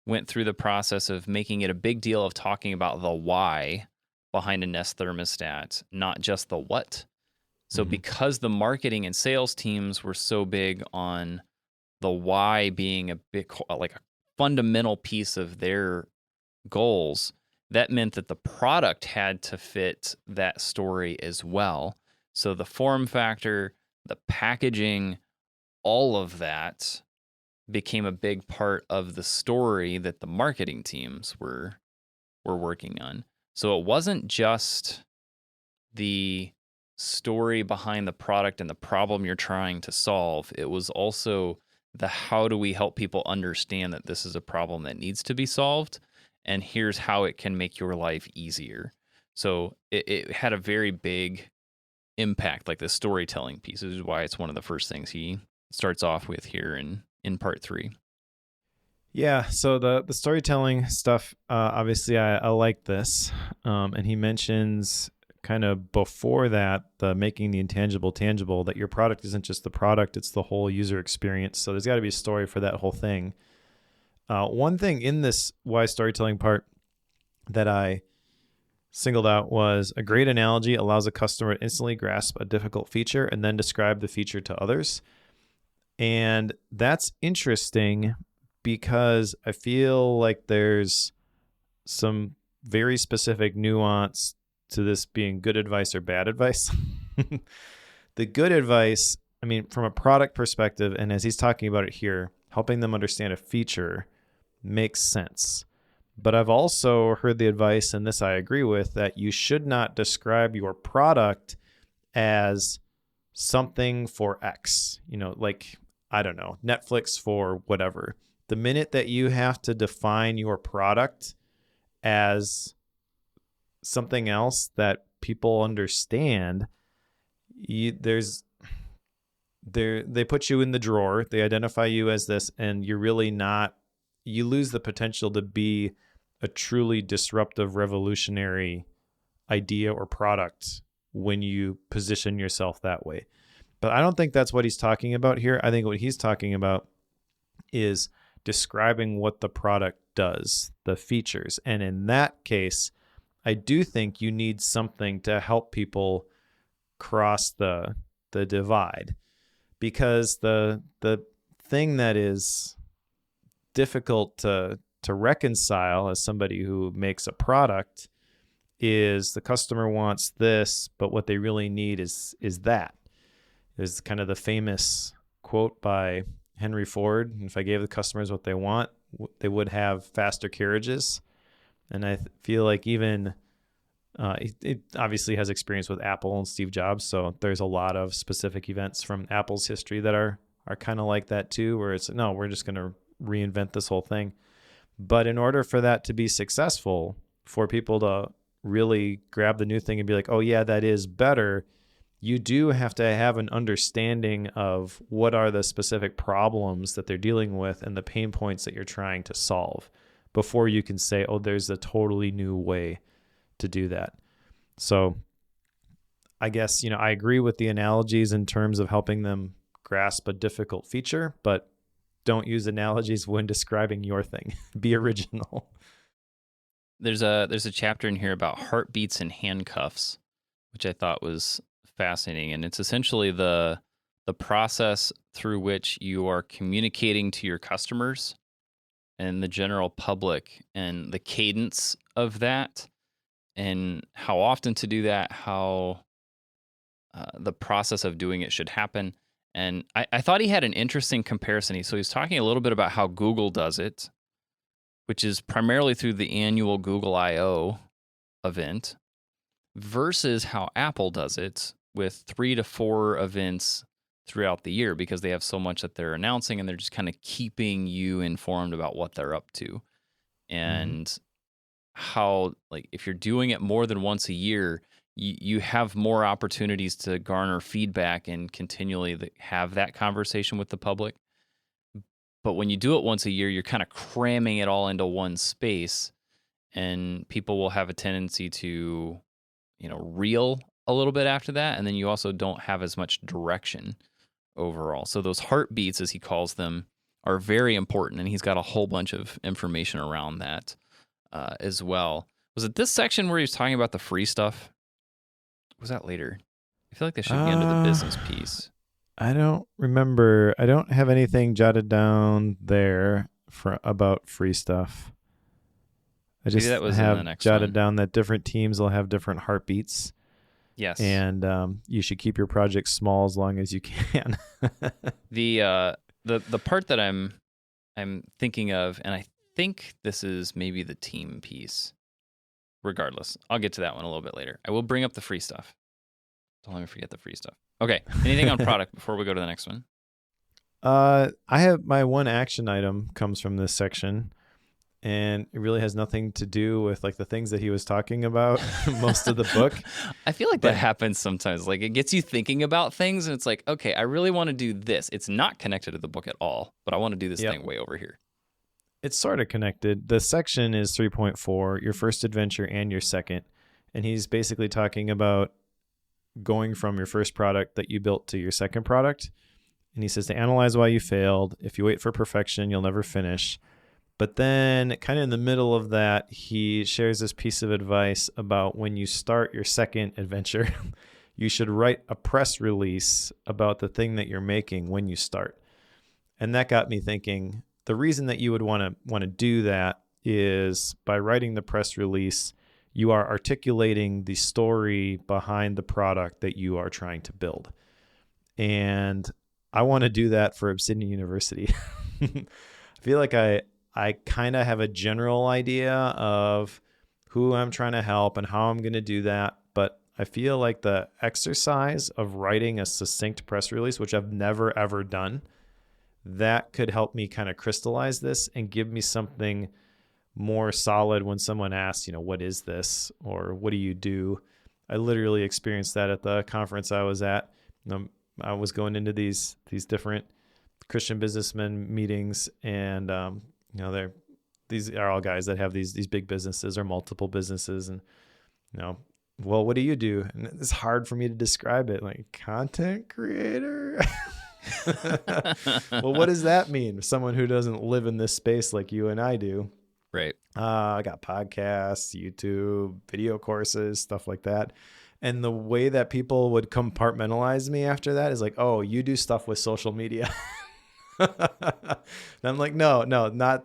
A: went through the process of making it a big deal of talking about the why behind a Nest thermostat, not just the what. So because the marketing and sales teams were so big on the why being a big, like a fundamental piece of their goals, that meant that the product had to fit that story as well. So the form factor, the packaging, all of that became a big part of the story that the marketing teams were working on. So it wasn't just the story behind the product and the problem you're trying to solve. It was also the how do we help people understand that this is a problem that needs to be solved, and here's how it can make your life easier. So it had a very big impact, like the storytelling piece. This is why it's one of the first things he starts off with here in part 3.
B: Yeah, so the storytelling stuff, obviously I like this. And he mentions kind of before that, the making the intangible tangible, that your product isn't just the product, it's the whole user experience. So there's got to be a story for that whole thing. One thing in this why storytelling part that I singled out was a great analogy allows a customer to instantly grasp a difficult feature and then describe the feature to others. And that's interesting because I feel like there's some very specific nuance to this being good advice or bad advice. The good advice, I mean, from a product perspective, and as he's talking about it here, helping them understand a feature makes sense. But I've also heard the advice, and this I agree with, that you should not describe your product as something for X, like, I don't know, Netflix for whatever. The minute that you have to define your product as something else that people understand, they put you in the drawer, they identify you as this, and you're really not, you lose the potential to be a truly disruptive, revolutionary idea or product when you position yourself that way. But I don't think that's what he's talking about here. I think what he's talking about is describing what the product does, the features. And in that case, I do think you need something to help people cross the divide, because the thing that is difficult to reconcile as somebody who makes a product is the customer wants this, but what they really need is that. There's kind of the famous quote by Henry Ford: if I gave the customers what they want, they would have faster carriages. And I feel like even it obviously has experience with Apple and Steve Jobs, so there's a lot of specific events from Apple's history that are kind of like that too, where it's, no, we're just going to reinvent this whole thing. But in order for that to be successful, for people to really grab the new thing and be like, oh yeah, that is better, you do have to have an understanding of what are the specific problems that they're dealing with and the pain points that you're trying to solve before you can say, oh, there's a totally new way to do that. So I guess, I agree with the analogies in terms of helping them grasp a difficult feature, but don't use analogies when describing your thing. Be original.
A: There's a chapter in here about heartbeats and handcuffs, which I thought was fascinating. And it's essentially the process through which you are communicating to your customers and the general public, and the cadence of that, and how often to do that, how the process of doing it should happen. And I thought he had an interesting comparison. So he's talking a little bit about how Google does it, which is primarily through the annual Google I/O event, versus how Apple does it with 3 to 4 events throughout the year, because they have so much that they're announcing and they're just kind of keeping you informed about what they're up to. And how, like, if you're doing it more than once a year, you have more opportunities to garner feedback and continually have that conversation with the public. But when you do it once a year, you're kind of cramming it all into one space, and people will have a tendency to, reel a little bit after that. And then you also don't have as much direction overall. So those heartbeats, as he calls them, are very important. And he's got a whole bunch of information around that as well. Was it this section where he was talking about the free stuff? Was that later? I feel like that should be under the business piece.
B: I don't remember. I don't have anything jotted down there about free stuff. I just
A: that was
B: have
A: in the next
B: jotted
A: one.
B: Down that different teams will have different heartbeats.
A: Yes.
B: And you should keep your project small as long as you can.
A: The part that I'm thinking of, and I think this is maybe the team piece. Regardless, I'll get to that one a little bit later. I will bring up the free stuff. Don't let me forget the free stuff. Okay. Anything on product before we go to the next one?
B: I have my one action item comes from this section. and it really has nothing to do with like the things that he was talking about most of the book.
A: I feel like
B: But
A: that happens sometimes. Like it gets you thinking about things and it's like, okay, I really want to do this. It's not connected to the book at all, but I want to do this
B: yep,
A: thing way over here.
B: it's sort of connected. The section is 3.4, your first adventure and your second. And he's basically talking about going from your first product that you built to your second product. And he says to analyze why you failed. If you wait for perfection, you'll never finish. But then, kind of in the middle of that, he shares this piece of advice about when you start your second adventure, you should write a press release about the thing that you're making when you start. And that got me thinking, the reason that you would want to do that is by writing the press release, you are articulating the story behind the product that you are trying to build. And I want to do that for Obsidian University. I feel like I kind of have a general idea of who I'm trying to help and how I'm going to do that. But I feel like the exercise of writing a succinct press release, which I've never, ever done, that could help me kind of crystallize this and give me something more solid when someone asks, what is this or what do you do? I literally experienced that at the conference I was at. I was going into these different Christian businessmen meetings, and these are all guys that have these big businesses or multiple businesses, and well, what do you do? And it's hard for me to describe it, like content creator. Well, what does that mean? Someone who doesn't live in this space like you and I do.
A: Right.
B: I got podcasts, YouTube, video courses, stuff like that. And the way that people would compartmentalize me after that is like, oh, you do stuff with social media. And I'm like, no,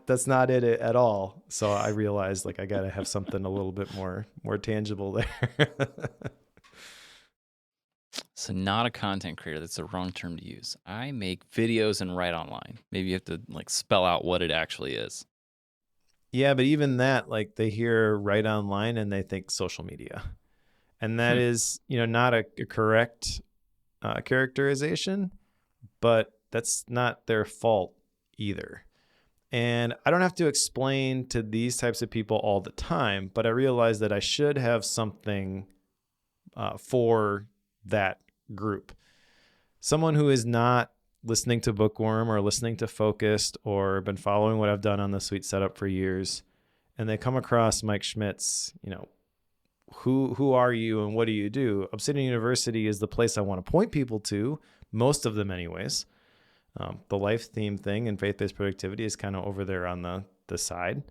B: that's not it at all. So I realized like I got to have something a little bit more tangible there.
A: So not a content creator. That's the wrong term to use. I make videos and write online. Maybe you have to like spell out what it actually is.
B: Yeah, but even that, like they hear write online and they think social media. And that is, not a correct characterization, but that's not their fault either. And I don't have to explain to these types of people all the time, but I realize that I should have something for that group. Someone who is not listening to Bookworm or listening to Focused or been following what I've done on the Sweet Setup for years, and they come across Mike Schmidt's, who are you and what do you do? Obsidian University is the place I want to point people to, most of them anyways. The life theme thing and faith-based productivity is kind of over there on the side.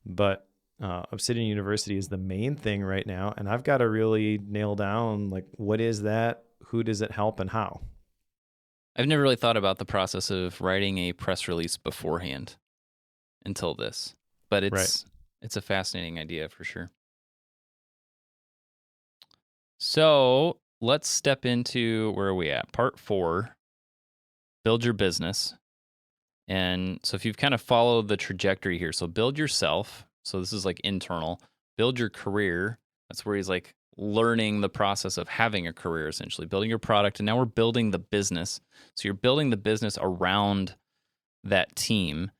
B: But Obsidian University is the main thing right now. And I've got to really nail down, like, what is that? Who does it help and how?
A: I've never really thought about the process of writing a press release beforehand until this. But it's a fascinating idea for sure. So let's step into, where are we at? Part 4, build your business. And so if you've kind of followed the trajectory here, so build yourself. So this is like internal. Build your career. That's where he's like learning the process of having a career, essentially. Building your product. And now we're building the business. So you're building the business around that team.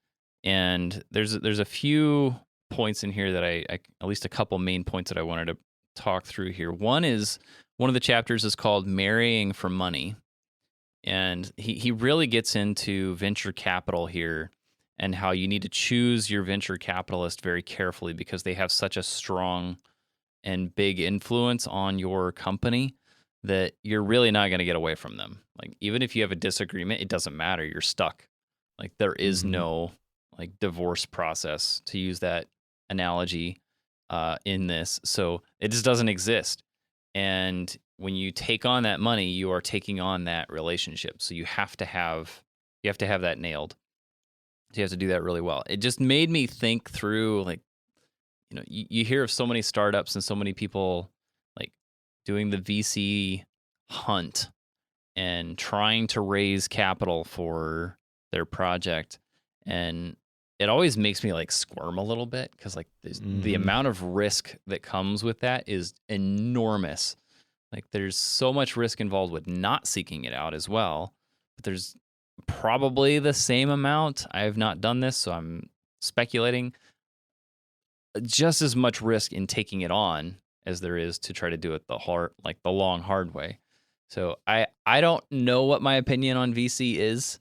A: And there's a few points in here that I at least a couple main points that I wanted to talk through here. One of the chapters is called Marrying for Money. And he really gets into venture capital here and how you need to choose your venture capitalist very carefully because they have such a strong and big influence on your company that you're really not going to get away from them. Like, even if you have a disagreement, it doesn't matter. You're stuck. Like, there is no like divorce process, to use that analogy in this. So it just doesn't exist. And when you take on that money, you are taking on that relationship. So you have to have that nailed. So you have to do that really well. It just made me think through, like, you hear of so many startups and so many people like doing the VC hunt and trying to raise capital for their project. And it always makes me like squirm a little bit because like the amount of risk that comes with that is enormous. Like, there's so much risk involved with not seeking it out as well. But there's probably the same amount. I have not done this, so I'm speculating just as much risk in taking it on as there is to try to do it the long, hard way. So I don't know what my opinion on VC is.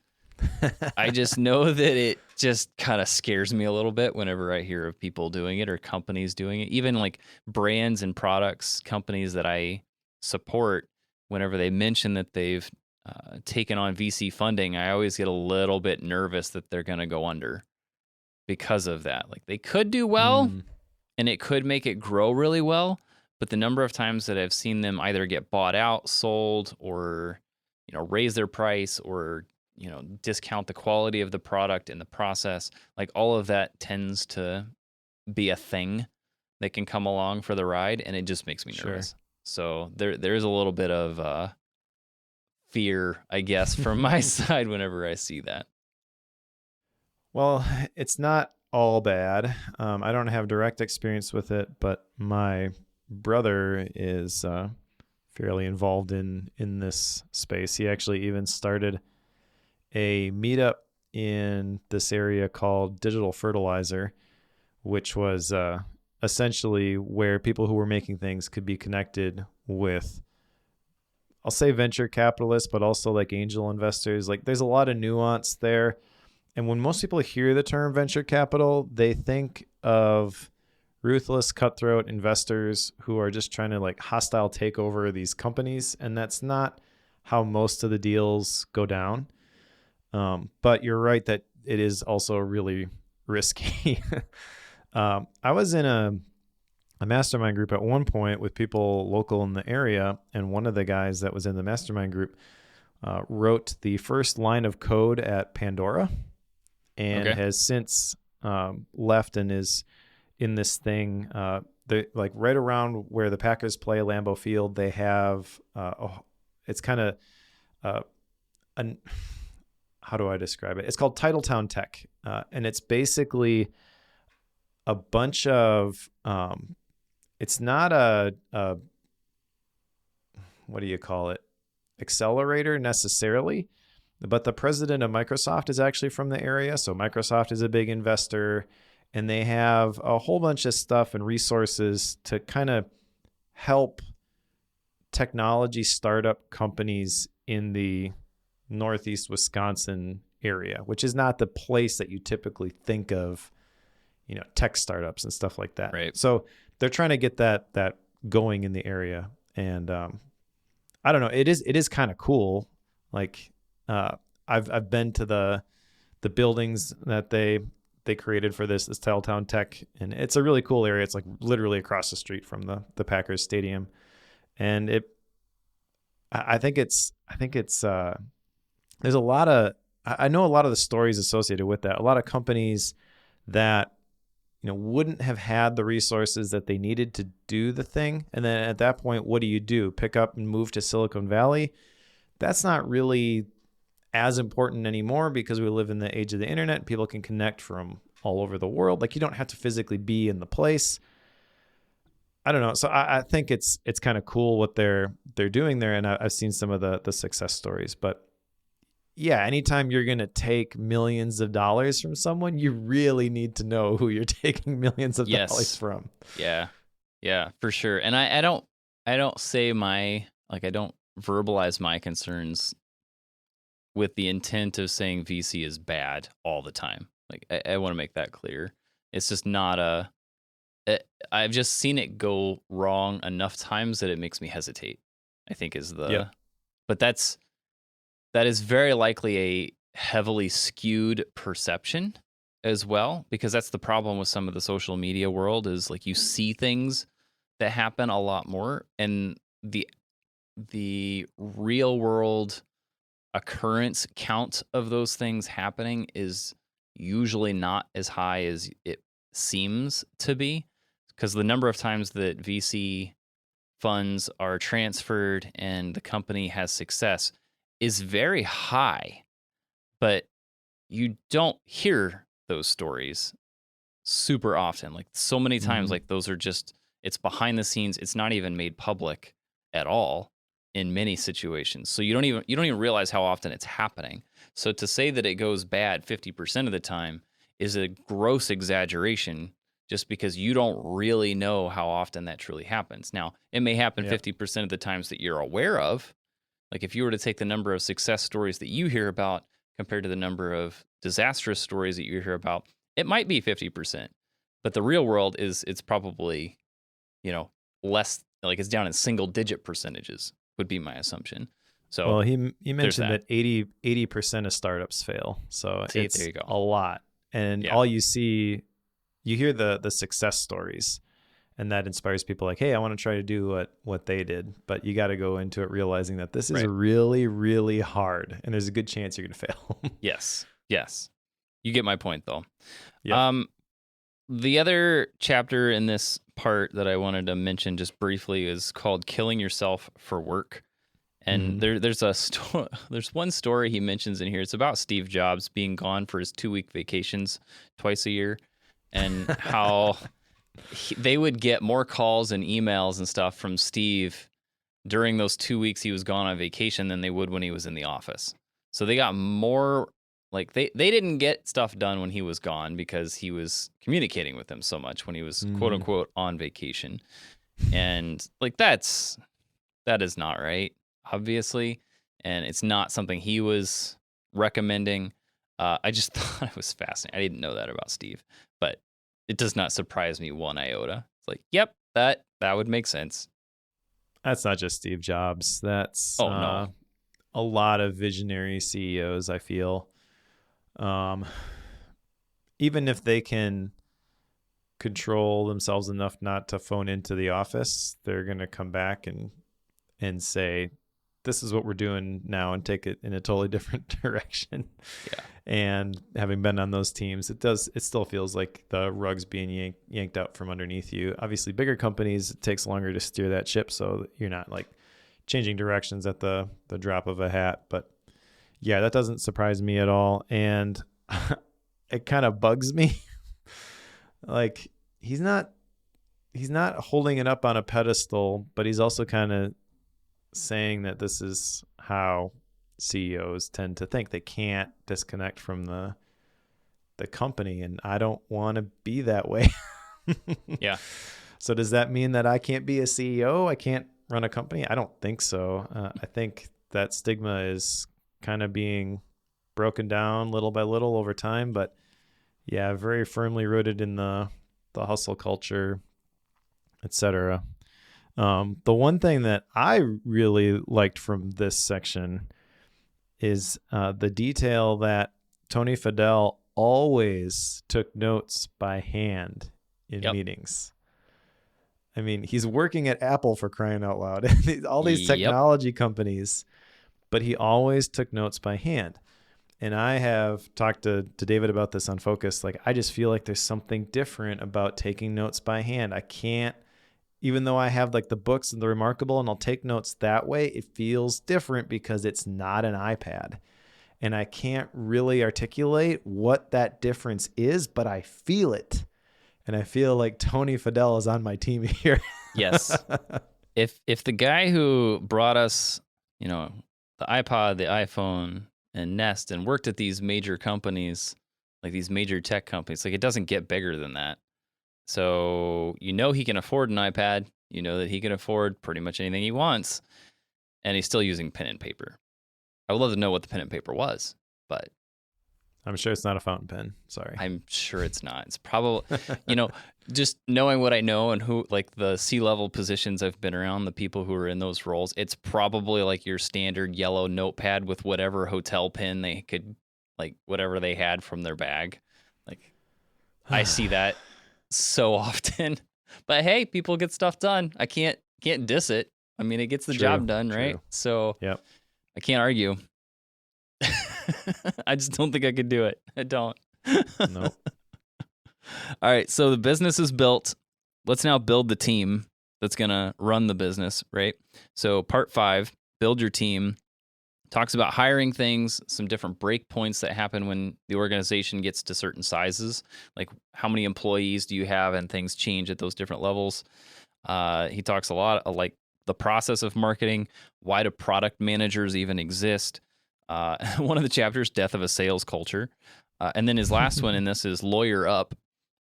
A: I just know that it just kind of scares me a little bit whenever I hear of people doing it or companies doing it, even like brands and products, companies that I support. Whenever they mention that they've taken on VC funding, I always get a little bit nervous that they're going to go under because of that. Like, they could do well and it could make it grow really well, but the number of times that I've seen them either get bought out, sold, or, raise their price, or, discount the quality of the product in the process, like, all of that tends to be a thing that can come along for the ride, and it just makes me nervous. So there's a little bit of fear, I guess, from my side whenever I see that.
B: Well, it's not all bad. I don't have direct experience with it, but my brother is fairly involved in this space. He actually even started a meetup in this area called Digital Fertilizer, which was essentially where people who were making things could be connected with, I'll say, venture capitalists, but also like angel investors. Like, there's a lot of nuance there. And when most people hear the term venture capital, they think of ruthless, cutthroat investors who are just trying to like hostile take over these companies. And that's not how most of the deals go down. But you're right that it is also really risky. I was in a mastermind group at one point with people local in the area. And one of the guys that was in the mastermind group wrote the first line of code at Pandora, and has since left and is in this thing. Like right around where the Packers play, Lambeau Field, they have it's kind of how do I describe it? It's called Titletown Tech, and it's basically a bunch of it's not a what do you call it? Accelerator necessarily. But the president of Microsoft is actually from the area. So Microsoft is a big investor, and they have a whole bunch of stuff and resources to kind of help technology startup companies in the Northeast Wisconsin area, which is not the place that you typically think of, tech startups and stuff like that.
A: Right.
B: So they're trying to get that going in the area. And I don't know, it is kind of cool. Like, I've been to the buildings that they created for this Titletown Tech, and it's a really cool area. It's like literally across the street from the Packers stadium, and I think it's there's a lot of, I know a lot of the stories associated with that. A lot of companies that wouldn't have had the resources that they needed to do the thing, and then at that point, what do? Pick up and move to Silicon Valley? That's not really as important anymore because we live in the age of the internet. People can connect from all over the world. Like, you don't have to physically be in the place. I don't know. So I think it's kind of cool what they're doing there. And I've seen some of the success stories, but yeah, anytime you're going to take millions of dollars from someone, you really need to know who you're taking millions of dollars from.
A: Yeah, for sure. And I don't say I don't verbalize my concerns with the intent of saying VC is bad all the time. Like, I want to make that clear. It's just not I've just seen it go wrong enough times that it makes me hesitate, I think but that is very likely a heavily skewed perception as well, because that's the problem with some of the social media world is, like, you see things that happen a lot more, and the real world occurrence count of those things happening is usually not as high as it seems to be, because the number of times that VC funds are transferred and the company has success is very high, but you don't hear those stories super often. Like, so many times, like, those are just, it's behind the scenes. It's not even made public at all in many situations. So you don't even realize how often it's happening. So to say that it goes bad 50% of the time is a gross exaggeration just because you don't really know how often that truly happens. Now, it may happen
B: Yep.
A: 50% of the times that you're aware of. Like if you were to take the number of success stories that you hear about compared to the number of disastrous stories that you hear about, it might be 50%. But the real world it's probably, less, like it's down in single digit percentages would be my assumption. So
B: Well, he mentioned
A: that.
B: that 80% of startups fail. So
A: See,
B: it's
A: there you go.
B: a lot. And
A: Yeah.
B: all you hear the success stories, and that inspires people like, hey, I want to try to do what they did. But you got to go into it realizing that this is
A: Right.
B: really, really hard, and there's a good chance you're going to fail.
A: Yes. You get my point, though.
B: Yep.
A: The other chapter in this part that I wanted to mention just briefly is called "Killing Yourself for Work." And there's there's one story he mentions in here. It's about Steve Jobs being gone for his 2-week vacations twice a year, and how they would get more calls and emails and stuff from Steve during those 2 weeks he was gone on vacation than they would when he was in the office. So they got more, like they didn't get stuff done when he was gone because he was communicating with them so much when he was quote unquote on vacation. And like that is not right, obviously. And it's not something he was recommending. I just thought it was fascinating. I didn't know that about Steve, but it does not surprise me one iota. It's like, yep, that would make sense.
B: That's not just Steve Jobs. That's
A: no.
B: a lot of visionary CEOs, I feel. Even if they can control themselves enough not to phone into the office, they're going to come back and say, this is what we're doing now, and take it in a totally different direction.
A: Yeah.
B: And having been on those teams, it still feels like the rug's being yanked out from underneath you. Obviously, bigger companies, it takes longer to steer that ship, so you're not like changing directions at the drop of a hat. But yeah, that doesn't surprise me at all. And it kind of bugs me. Like he's not holding it up on a pedestal, but he's also kind of saying that this is how CEOs tend to think. They can't disconnect from the company, and I don't want to be that way.
A: Yeah.
B: So does that mean that I can't be a CEO? I can't run a company? I don't think so. I think that stigma is kind of being broken down little by little over time, but yeah, very firmly rooted in the hustle culture, etc. The one thing that I really liked from this section is the detail that Tony Fadell always took notes by hand in meetings. I mean, he's working at Apple, for crying out loud, all these technology companies, but he always took notes by hand. And I have talked to David about this on Focus. Like, I just feel like there's something different about taking notes by hand. I can't, even though I have like the books and the Remarkable and I'll take notes that way, it feels different because it's not an iPad. And I can't really articulate what that difference is, but I feel it. And I feel like Tony Fadell is on my team here.
A: Yes. If the guy who brought us, the iPod, the iPhone, and Nest and worked at these major companies, like these major tech companies, like it doesn't get bigger than that. So he can afford an iPad, that he can afford pretty much anything he wants, and he's still using pen and paper. I would love to know what the pen and paper was, but
B: I'm sure it's not a fountain pen. Sorry.
A: I'm sure it's not. It's probably, just knowing what I know and who, like the C-level positions I've been around, the people who are in those roles, it's probably like your standard yellow notepad with whatever hotel pen they could, like whatever they had from their bag. Like I see that so often, but hey, people get stuff done. I can't diss it. I mean, it gets the job done, right? So
B: yep.
A: I can't argue. I just don't think I could do it. I don't.
B: Nope.
A: All right, so the business is built. Let's now build the team that's going to run the business, right? So part 5, build your team, talks about hiring things, some different break points that happen when the organization gets to certain sizes, like how many employees do you have and things change at those different levels. He talks a lot of like the process of marketing, why do product managers even exist? One of the chapters, death of a sales culture. And then his last one in this is lawyer up.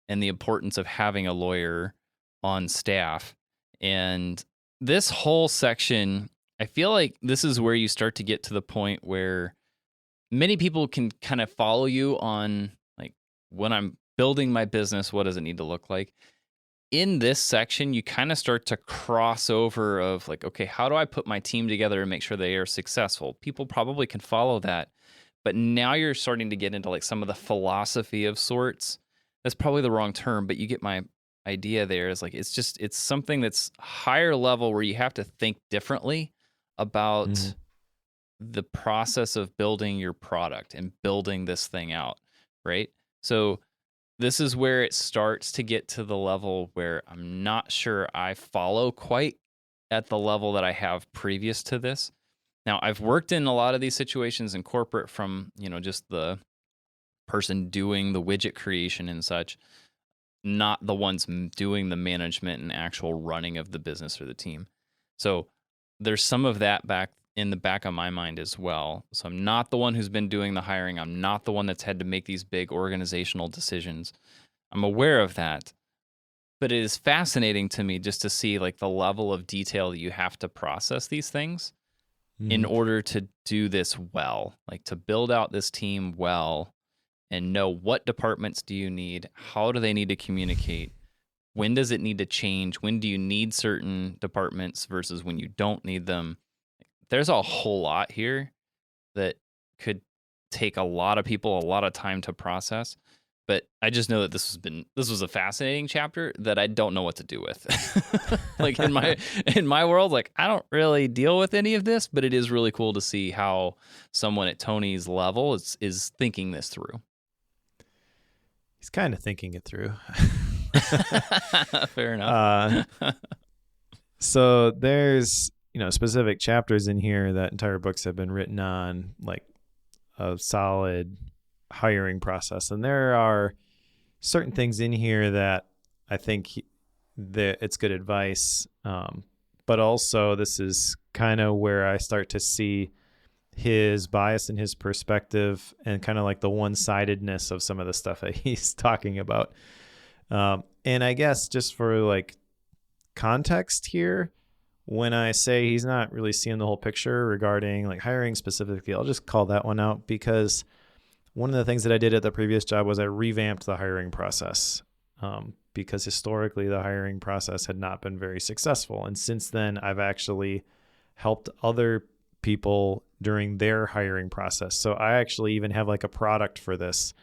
A: and the importance of having a lawyer on staff. And this whole section, I feel like this is where you start to get to the point where many people can kind of follow you on, like, when I'm building my business, what does it need to look like? In this section, you kind of start to cross over of like, okay, how do I put my team together and make sure they are successful? People probably can follow that. But now you're starting to get into like some of the philosophy of sorts. That's probably the wrong term, but you get my idea there. Is like, it's something that's higher level where you have to think differently about the process of building your product and building this thing out, right? So this is where it starts to get to the level where I'm not sure I follow quite at the level that I have previous to this. Now, I've worked in a lot of these situations in corporate from, just the person doing the widget creation and such, not the ones doing the management and actual running of the business or the team. So there's some of that back in the back of my mind as well. So I'm not the one who's been doing the hiring. I'm not the one that's had to make these big organizational decisions. I'm aware of that. But it is fascinating to me just to see like the level of detail that you have to process these things in order to do this well, like to build out this team well and know what departments do you need, how do they need to communicate, when does it need to change, when do you need certain departments versus when you don't need them. There's a whole lot here that could take a lot of people a lot of time to process. But I just know that this was a fascinating chapter that I don't know what to do with. Like in my world, like I don't really deal with any of this, but it is really cool to see how someone at Tony's level is thinking this through.
B: He's kind of thinking it through.
A: Fair enough.
B: So there's, specific chapters in here that entire books have been written on, like a solid hiring process. And there are certain things in here that I think that it's good advice. But also this is kind of where I start to see his bias and his perspective and kind of like the one-sidedness of some of the stuff that he's talking about. And I guess just for like context here, when I say he's not really seeing the whole picture regarding like hiring specifically, I'll just call that one out because one of the things that I did at the previous job was I revamped the hiring process because historically the hiring process had not been very successful. And since then, I've actually helped other people during their hiring process. So I actually even have like a product for this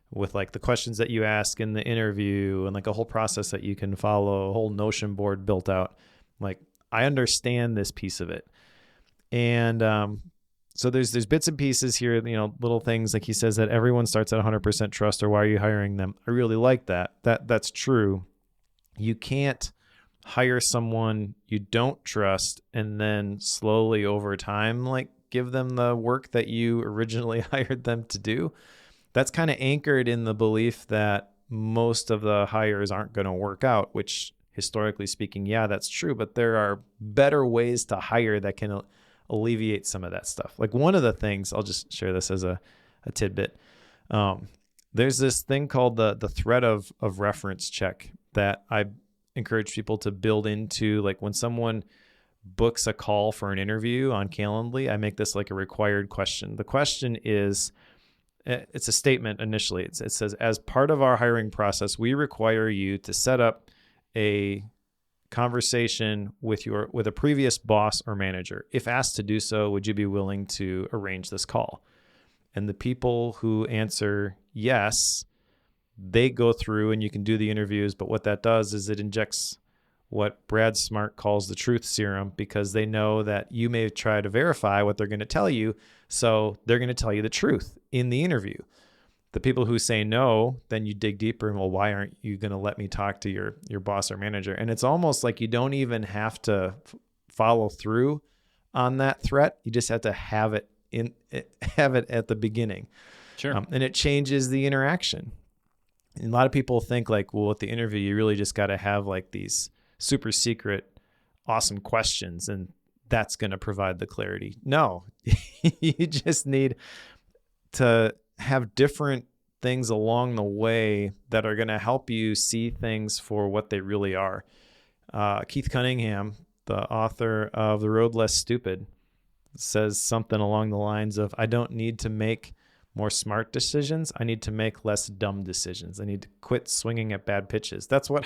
B: with like the questions that you ask in the interview and like a whole process that you can follow, a whole Notion board built out. Like I understand this piece of it. And so there's bits and pieces here, little things like he says that everyone starts at 100% trust or why are you hiring them? I really like that. That's true. You can't hire someone you don't trust and then slowly over time, like give them the work that you originally hired them to do. That's kind of anchored in the belief that most of the hires aren't going to work out, which historically speaking, yeah, that's true. But there are better ways to hire that can alleviate some of that stuff. Like one of the things, I'll just share this as a tidbit. There's this thing called the threat of reference check that I encourage people to build into, like when someone books a call for an interview on Calendly, I make this like a required question. The question is, it's a statement initially. It says, as part of our hiring process, we require you to set up a conversation with a previous boss or manager. If asked to do so, would you be willing to arrange this call? And the people who answer yes, they go through and you can do the interviews. But what that does is it injects what Brad Smart calls the truth serum, because they know that you may try to verify what they're going to tell you. So they're going to tell you the truth in the interview. The people who say no, then you dig deeper and, well, why aren't you going to let me talk to your boss or manager? And it's almost like you don't even have to follow through on that threat. You just have to have it at the beginning.
A: Sure.
B: And it changes the interaction. And a lot of people think like, well, at the interview, you really just got to have like these super secret, awesome questions, and that's going to provide the clarity. No, you just need to have different things along the way that are going to help you see things for what they really are. Keith Cunningham, the author of The Road Less Stupid, says something along the lines of, I don't need to make more smart decisions. I need to make less dumb decisions. I need to quit swinging at bad pitches. That's what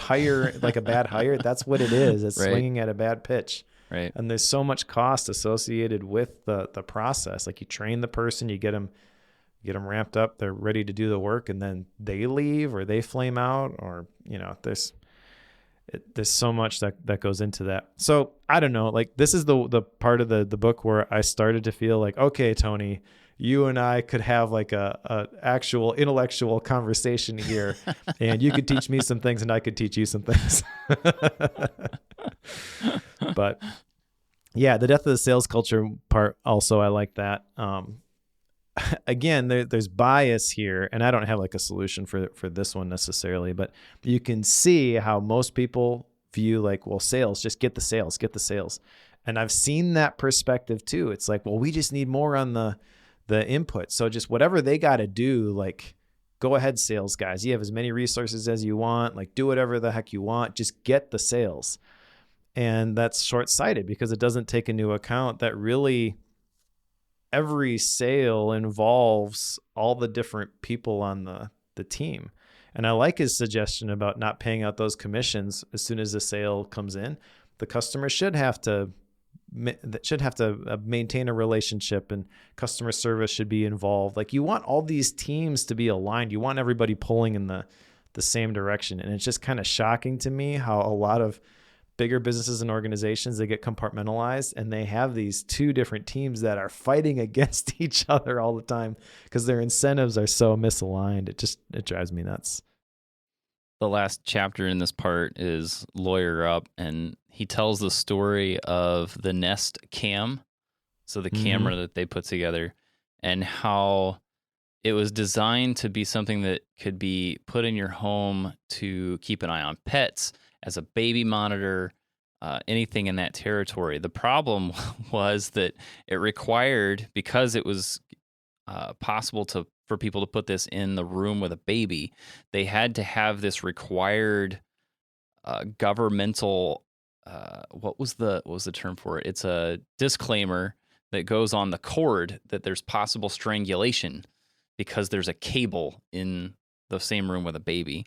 B: like a bad hire, that's what it is. It's
A: Right.
B: swinging at a bad pitch.
A: Right.
B: And there's so much cost associated with the process. Like, you train the person, you get them ramped up, they're ready to do the work, and then they leave or they flame out, or, there's so much that goes into that. So I don't know, like, this is the part of the book where I started to feel like, okay, Tony, you and I could have like a actual intellectual conversation here, and you could teach me some things and I could teach you some things. But yeah, the death of the sales culture part also, I like that. Again, there's bias here, and I don't have like a solution for this one necessarily, but you can see how most people view, like, well, sales, just get the sales. And I've seen that perspective too. It's like, well, we just need more on the input. So just whatever they got to do, like, go ahead, sales guys. You have as many resources as you want, like, do whatever the heck you want, just get the sales. And that's short-sighted, because it doesn't take into account that really every sale involves all the different people on the team. And I like his suggestion about not paying out those commissions as soon as the sale comes in. The customer should have to maintain a relationship, and customer service should be involved. Like, you want all these teams to be aligned. You want everybody pulling in the same direction. And it's just kind of shocking to me how a lot of bigger businesses and organizations, they get compartmentalized, and they have these two different teams that are fighting against each other all the time because their incentives are so misaligned. It drives me nuts.
A: The last chapter in this part is Lawyer Up, and he tells the story of the Nest Cam, so the camera that they put together, and how it was designed to be something that could be put in your home to keep an eye on pets, as a baby monitor, anything in that territory. The problem was that it required, because it was possible for people to put this in the room with a baby, they had to have this required governmental, what was the term for it? It's a disclaimer that goes on the cord that there's possible strangulation because there's a cable in the same room with a baby.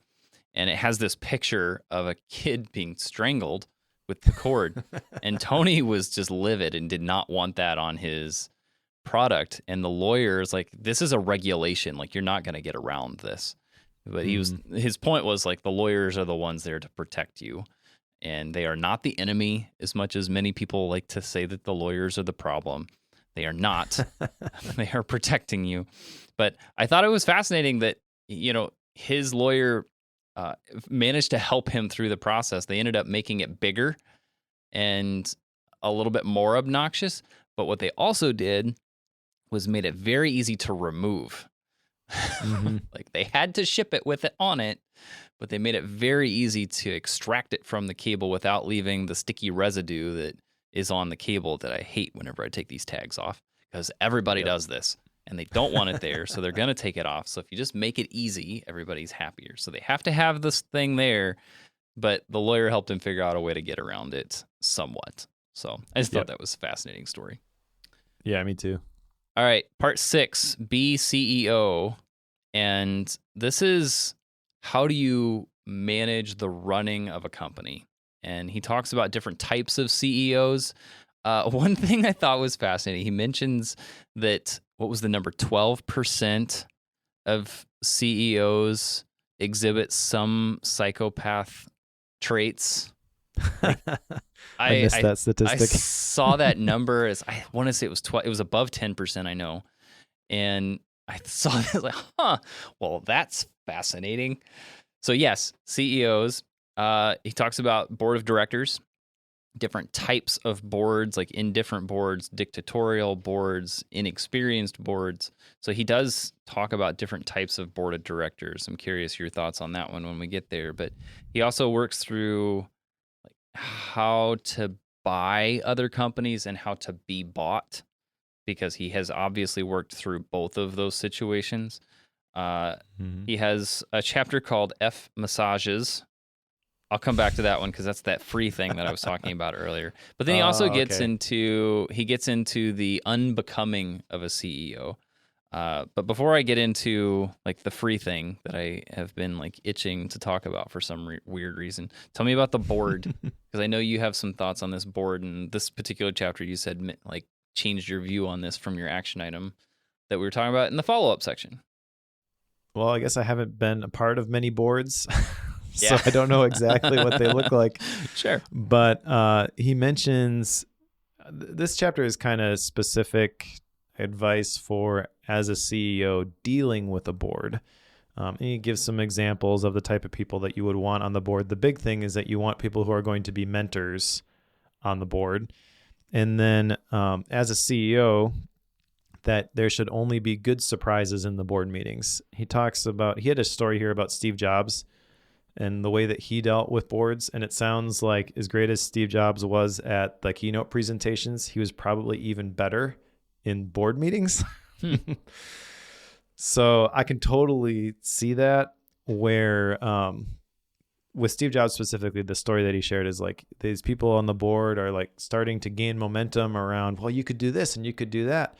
A: And it has this picture of a kid being strangled with the cord. And Tony was just livid and did not want that on his product. And the lawyer is like, this is a regulation. Like, you're not going to get around this. But his point was, like, the lawyers are the ones there to protect you. And they are not the enemy, as much as many people like to say that the lawyers are the problem. They are not. They are protecting you. But I thought it was fascinating that, his lawyer managed to help him through the process. They ended up making it bigger and a little bit more obnoxious. But what they also did was made it very easy to remove. Like, they had to ship it with it on it, but they made it very easy to extract it from the cable without leaving the sticky residue that is on the cable that I hate whenever I take these tags off, because everybody does this. And they don't want it there, so they're going to take it off. So if you just make it easy, everybody's happier. So they have to have this thing there, but the lawyer helped him figure out a way to get around it somewhat. So I just thought that was a fascinating story.
B: Yeah, me too.
A: All right, part 6, be CEO. And this is, how do you manage the running of a company? And he talks about different types of CEOs. One thing I thought was fascinating, he mentions that, what was the number, 12% of CEOs exhibit some psychopath traits.
B: I missed that statistic.
A: I saw that number as, I want to say it was it was above 10%, I know. And I saw that, like, well, that's fascinating. So yes, CEOs. He talks about board of directors, different types of boards, like indifferent boards, dictatorial boards, inexperienced boards. So he does talk about different types of board of directors. I'm curious your thoughts on that one when we get there. But he also works through, like, how to buy other companies and how to be bought, because he has obviously worked through both of those situations. Uh,
B: Mhm.
A: he has a chapter called F Massages. I'll come back to that one because that's that free thing that I was talking about earlier. But then he also gets
B: Okay.
A: into the unbecoming of a CEO. But before I get into like the free thing that I have been like itching to talk about for some weird reason, tell me about the board because I know you have some thoughts on this board, and this particular chapter you said like changed your view on this from your action item that we were talking about in the follow-up section.
B: Well, I guess I haven't been a part of many boards, so
A: Yeah.
B: I don't know exactly what they look like.
A: Sure.
B: But he mentions this chapter is kind of specific advice for as a CEO dealing with a board. And he gives some examples of the type of people that you would want on the board. The big thing is that you want people who are going to be mentors on the board. And then as a CEO, that there should only be good surprises in the board meetings. He had a story here about Steve Jobs and the way that he dealt with boards. And it sounds like as great as Steve Jobs was at the keynote presentations, he was probably even better in board meetings. So I can totally see that where, with Steve Jobs specifically, the story that he shared is like these people on the board are like starting to gain momentum around, well, you could do this and you could do that.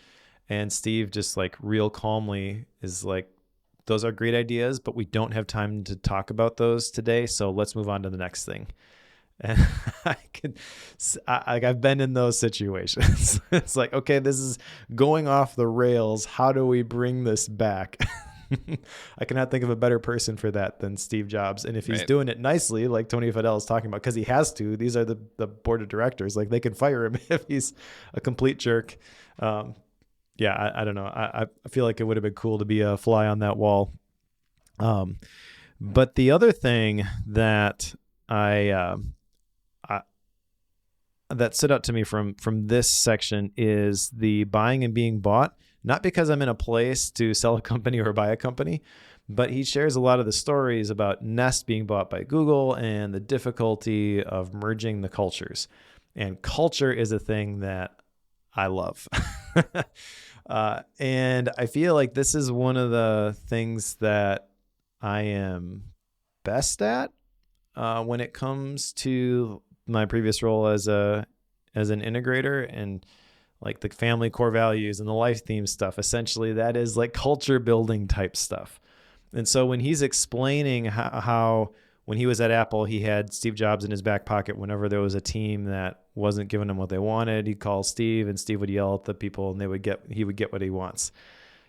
B: And Steve just like real calmly is like, those are great ideas, but we don't have time to talk about those today. So let's move on to the next thing. And I've been in those situations. It's like, okay, this is going off the rails. How do we bring this back? I cannot think of a better person for that than Steve Jobs. And if he's doing it nicely, like Tony Fadell is talking about, because he has to, these are the board of directors, like they can fire him if he's a complete jerk. Yeah, I don't know. I feel like it would have been cool to be a fly on that wall. But the other thing that that stood out to me from this section is the buying and being bought, not because I'm in a place to sell a company or buy a company, but he shares a lot of the stories about Nest being bought by Google and the difficulty of merging the cultures. And culture is a thing that I love. And I feel like this is one of the things that I am best at when it comes to my previous role as an integrator and like the family core values and the life theme stuff. Essentially, that is like culture building type stuff. And so when he's explaining how when he was at Apple, he had Steve Jobs in his back pocket whenever there was a team that wasn't giving him what they wanted. He'd call Steve and Steve would yell at the people and he would get what he wants.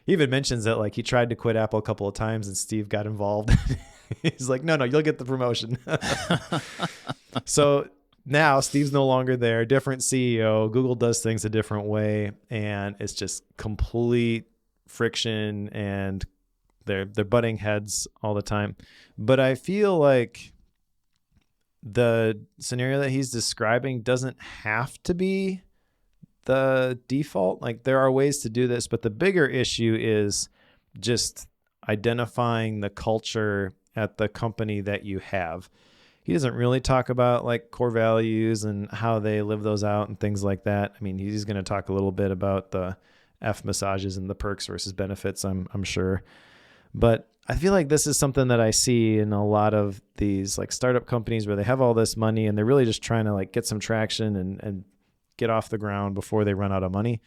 B: He even mentions that like he tried to quit Apple a couple of times and Steve got involved. He's like, no, you'll get the promotion. So now Steve's no longer there, different CEO. Google does things a different way, and it's just complete friction, and they're butting heads all the time. But I feel like the scenario that he's describing doesn't have to be the default. Like there are ways to do this, but the bigger issue is just identifying the culture at the company that you have. He doesn't really talk about like core values and how they live those out and things like that. I mean, he's going to talk a little bit about the F massages and the perks versus benefits, I'm sure. But I feel like this is something that I see in a lot of these like startup companies where they have all this money and they're really just trying to like get some traction and get off the ground before they run out of money.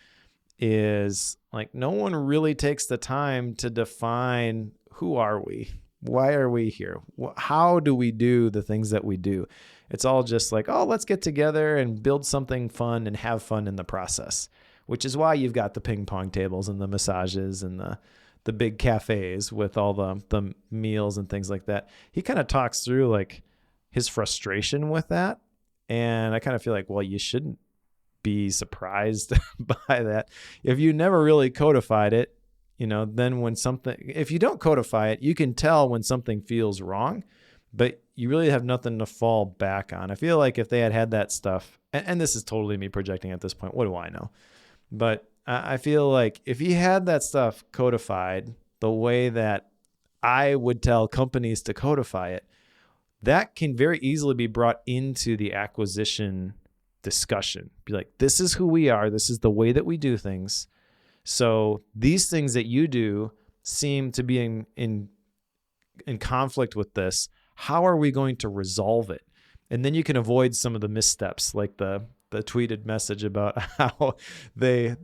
B: Is like no one really takes the time to define who are we? Why are we here? How do we do the things that we do? It's all just like, oh, let's get together and build something fun and have fun in the process, which is why you've got the ping pong tables and the massages and the big cafes with all the meals and things like that. He kind of talks through like his frustration with that. And I kind of feel like, well, you shouldn't be surprised by that. If you never really codified it, then if you don't codify it, you can tell when something feels wrong, but you really have nothing to fall back on. I feel like if they had that stuff, and this is totally me projecting at this point, what do I know? But I feel like if he had that stuff codified the way that I would tell companies to codify it, that can very easily be brought into the acquisition discussion. Be like, this is who we are. This is the way that we do things. So these things that you do seem to be in conflict with this. How are we going to resolve it? And then you can avoid some of the missteps, like the tweeted message about how they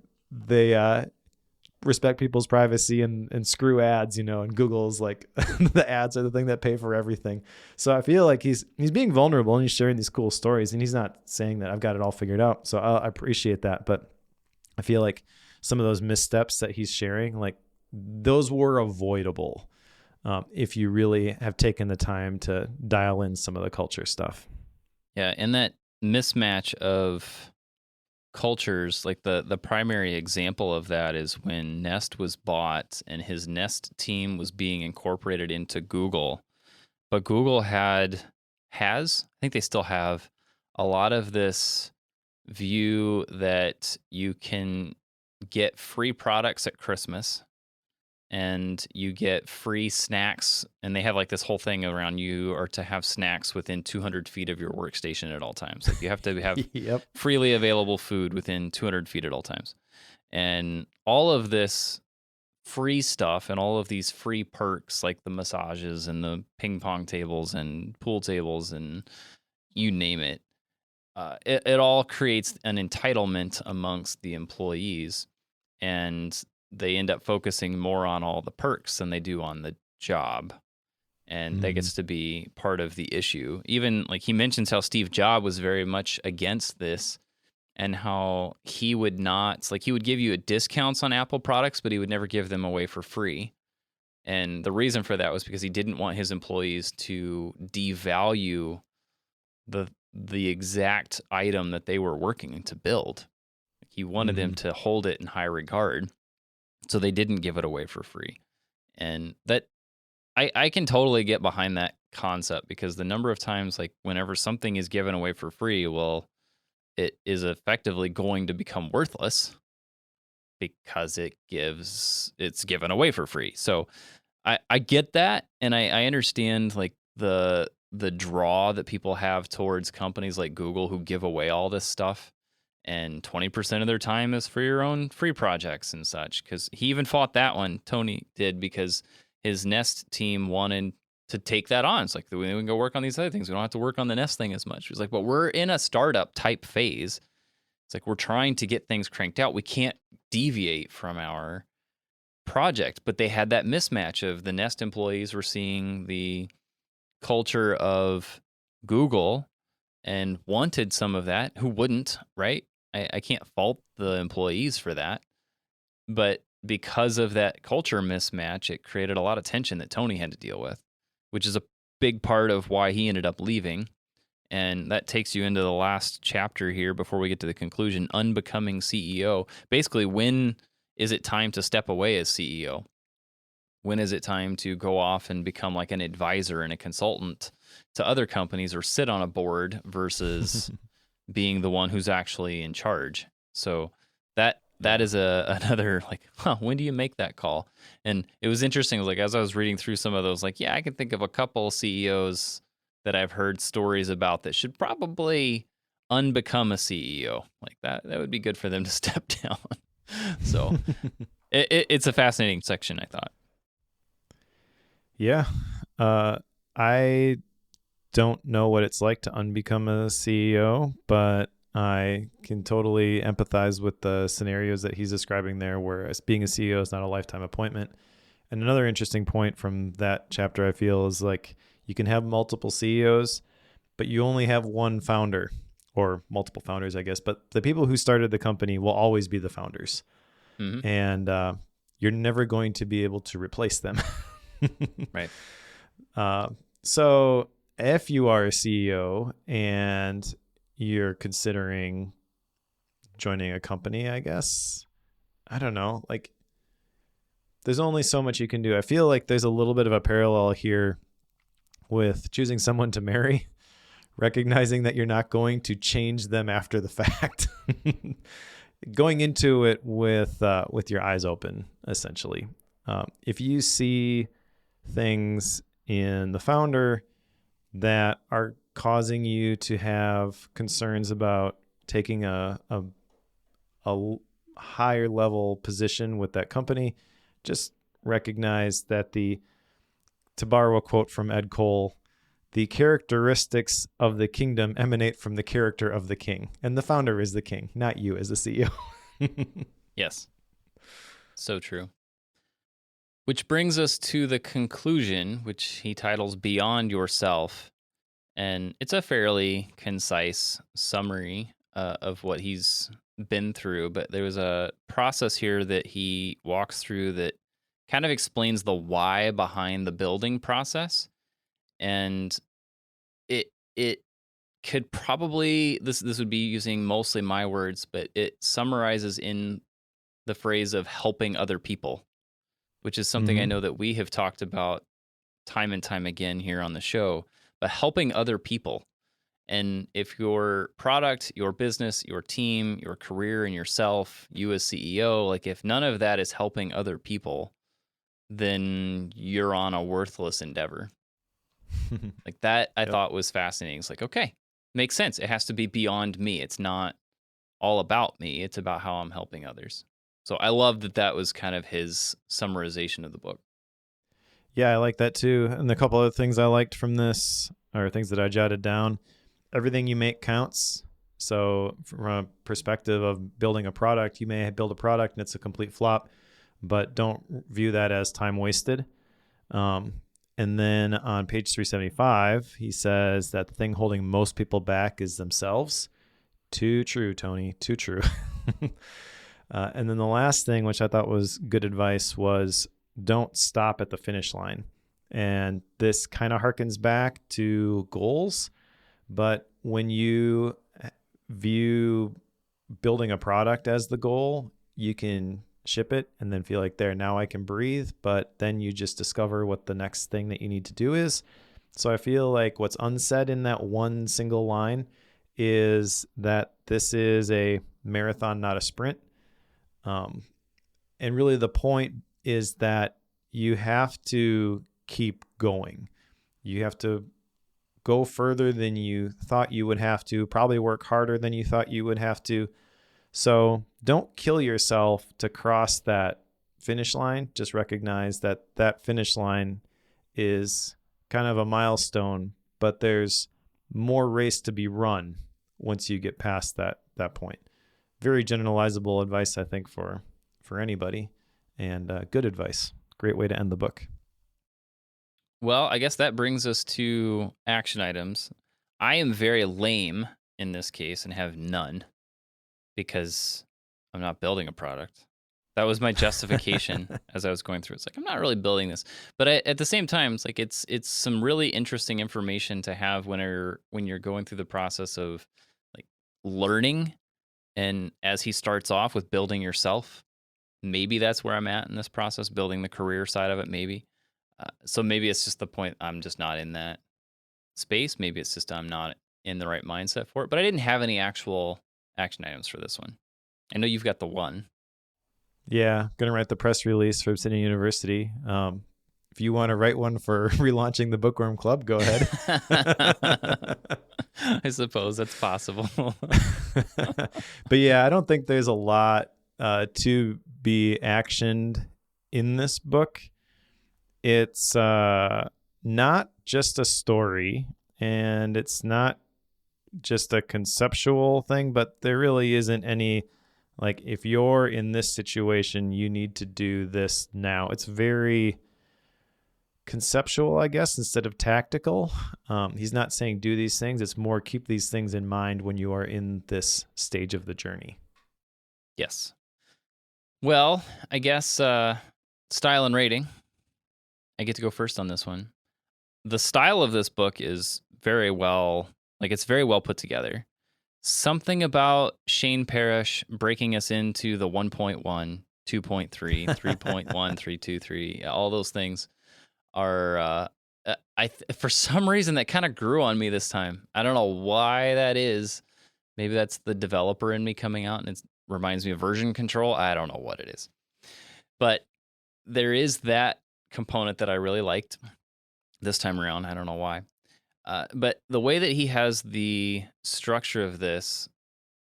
B: respect people's privacy and screw ads, and Google's like the ads are the thing that pay for everything. So I feel like he's being vulnerable and he's sharing these cool stories, and he's not saying that I've got it all figured out. So I appreciate that. But I feel like some of those missteps that he's sharing, like those were avoidable if you really have taken the time to dial in some of the culture stuff.
A: Yeah, and that mismatch of cultures, like the primary example of that is when Nest was bought and his Nest team was being incorporated into Google. But Google has, I think they still have, a lot of this view that you can get free products at Christmas and you get free snacks, and they have like this whole thing around you are to have snacks within 200 feet of your workstation at all times. Like you have to have
B: Yep.
A: freely available food within 200 feet at all times. And all of this free stuff and all of these free perks, like the massages and the ping pong tables and pool tables and you name it, it all creates an entitlement amongst the employees, and they end up focusing more on all the perks than they do on the job. And that gets to be part of the issue. Even like he mentions how Steve Jobs was very much against this, and how he would not, like he would give you discounts on Apple products, but he would never give them away for free. And the reason for that was because he didn't want his employees to devalue the exact item that they were working to build. He wanted them to hold it in high regard, so they didn't give it away for free. And that I can totally get behind that concept, because the number of times, like whenever something is given away for free, well, it is effectively going to become worthless because it's given away for free. So I get that, and I understand like the draw that people have towards companies like Google who give away all this stuff, and 20% of their time is for your own free projects and such. Because he even fought that one, Tony did, because his Nest team wanted to take that on. It's like, we can go work on these other things. We don't have to work on the Nest thing as much. He's like, but we're in a startup type phase. It's like, we're trying to get things cranked out. We can't deviate from our project. But they had that mismatch of the Nest employees were seeing the culture of Google and wanted some of that. Who wouldn't, right? I can't fault the employees for that. But because of that culture mismatch, it created a lot of tension that Tony had to deal with, which is a big part of why he ended up leaving. And that takes you into the last chapter here before we get to the conclusion, unbecoming CEO. Basically, when is it time to step away as CEO? When is it time to go off and become like an advisor and a consultant to other companies, or sit on a board versus being the one who's actually in charge? So that is another like, when do you make that call? And it was interesting. It was like, as I was reading through some of those, like, yeah, I can think of a couple CEOs that I've heard stories about that should probably unbecome a CEO. Like that would be good for them to step down. So it's a fascinating section, I thought.
B: Yeah. I don't know what it's like to unbecome a CEO, but I can totally empathize with the scenarios that he's describing there, where being a CEO is not a lifetime appointment. And another interesting point from that chapter, I feel, is like you can have multiple CEOs, but you only have one founder, or multiple founders, I guess. But the people who started the company will always be the founders.
A: Mm-hmm.
B: And you're never going to be able to replace them.
A: Right.
B: So if you are a CEO and you're considering joining a company, I guess, I don't know, like there's only so much you can do. I feel like there's a little bit of a parallel here with choosing someone to marry, recognizing that you're not going to change them after the fact. Going into it with your eyes open, essentially. If you see things in the founder that are causing you to have concerns about taking a higher level position with that company, just recognize that to borrow a quote from Ed Cole, the characteristics of the kingdom emanate from the character of the king. And the founder is the king, not you as the CEO.
A: Yes. So true. Which brings us to the conclusion, which he titles Beyond Yourself. And it's a fairly concise summary of what he's been through. But there was a process here that he walks through that kind of explains the why behind the building process. And it could probably, this would be using mostly my words, but it summarizes in the phrase of helping other people, which is something I know that we have talked about time and time again here on the show, but helping other people. And if your product, your business, your team, your career, and yourself, you as CEO, like if none of that is helping other people, then you're on a worthless endeavor. Like that, I thought was fascinating. It's like, okay, makes sense. It has to be beyond me. It's not all about me. It's about how I'm helping others. So I love that that was kind of his summarization of the book.
B: Yeah, I like that too. And a couple other things I liked from this are things that I jotted down. Everything you make counts. So from a perspective of building a product, you may build a product and it's a complete flop, but don't view that as time wasted. And then on page 375, he says that the thing holding most people back is themselves. Too true, Tony. Too true. And then the last thing, which I thought was good advice, was don't stop at the finish line. And this kind of harkens back to goals. But when you view building a product as the goal, you can ship it and then feel like now I can breathe. But then you just discover what the next thing that you need to do is. So I feel like what's unsaid in that one single line is that this is a marathon, not a sprint. And really the point is that you have to keep going. You have to go further than you thought you would have to, probably work harder than you thought you would have to. So don't kill yourself to cross that finish line. Just recognize that that finish line is kind of a milestone, but there's more race to be run once you get past that point. Very generalizable advice, I think, for anybody, and good advice. Great way to end the book.
A: Well, I guess that brings us to action items. I am very lame in this case and have none because I'm not building a product. That was my justification as I was going through. It's like, I'm not really building this. But at the same time, it's like it's some really interesting information to have when you're going through the process of like learning. And as he starts off with building yourself, maybe that's where I'm at in this process, building the career side of it, maybe. So maybe it's just the point I'm just not in that space. Maybe it's just I'm not in the right mindset for it. But I didn't have any actual action items for this one. I know you've got the one.
B: Yeah, going to write the press release for Obsidian University. If you want to write one for relaunching the Bookworm Club, go ahead.
A: I suppose that's possible.
B: But yeah, I don't think there's a lot to be actioned in this book. It's not just a story, and it's not just a conceptual thing, but there really isn't any, like, if you're in this situation, you need to do this now. It's very conceptual, I guess, instead of tactical. He's not saying do these things. It's more keep these things in mind when you are in this stage of the journey.
A: Yes. Well, I guess style and rating. I get to go first on this one. The style of this book is very well put together. Something about Shane Parrish breaking us into the 1.1, 2.3, 3.1, 3.2, all those things are, for some reason that kind of grew on me this time. I don't know why that is. Maybe that's the developer in me coming out and it reminds me of version control. I don't know what it is. But there is that component that I really liked this time around. I don't know why. But the way that he has the structure of this,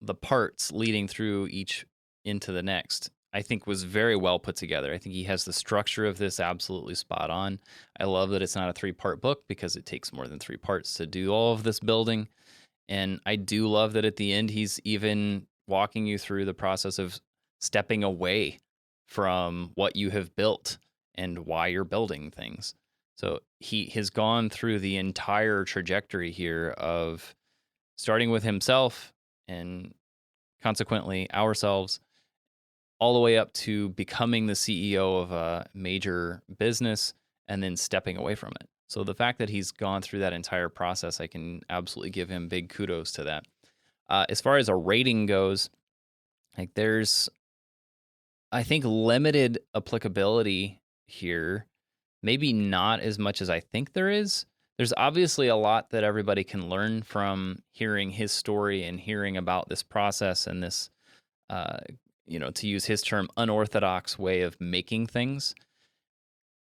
A: the parts leading through each into the next, I think was very well put together. I think he has the structure of this absolutely spot on. I love that it's not a 3-part book because it takes more than 3 parts to do all of this building. And I do love that at the end, he's even walking you through the process of stepping away from what you have built and why you're building things. So he has gone through the entire trajectory here of starting with himself and consequently ourselves, all the way up to becoming the CEO of a major business and then stepping away from it. So the fact that he's gone through that entire process, I can absolutely give him big kudos to that. As far as a rating goes, like there's, I think, limited applicability here. Maybe not as much as I think there is. There's obviously a lot that everybody can learn from hearing his story and hearing about this process and this, to use his term, unorthodox way of making things.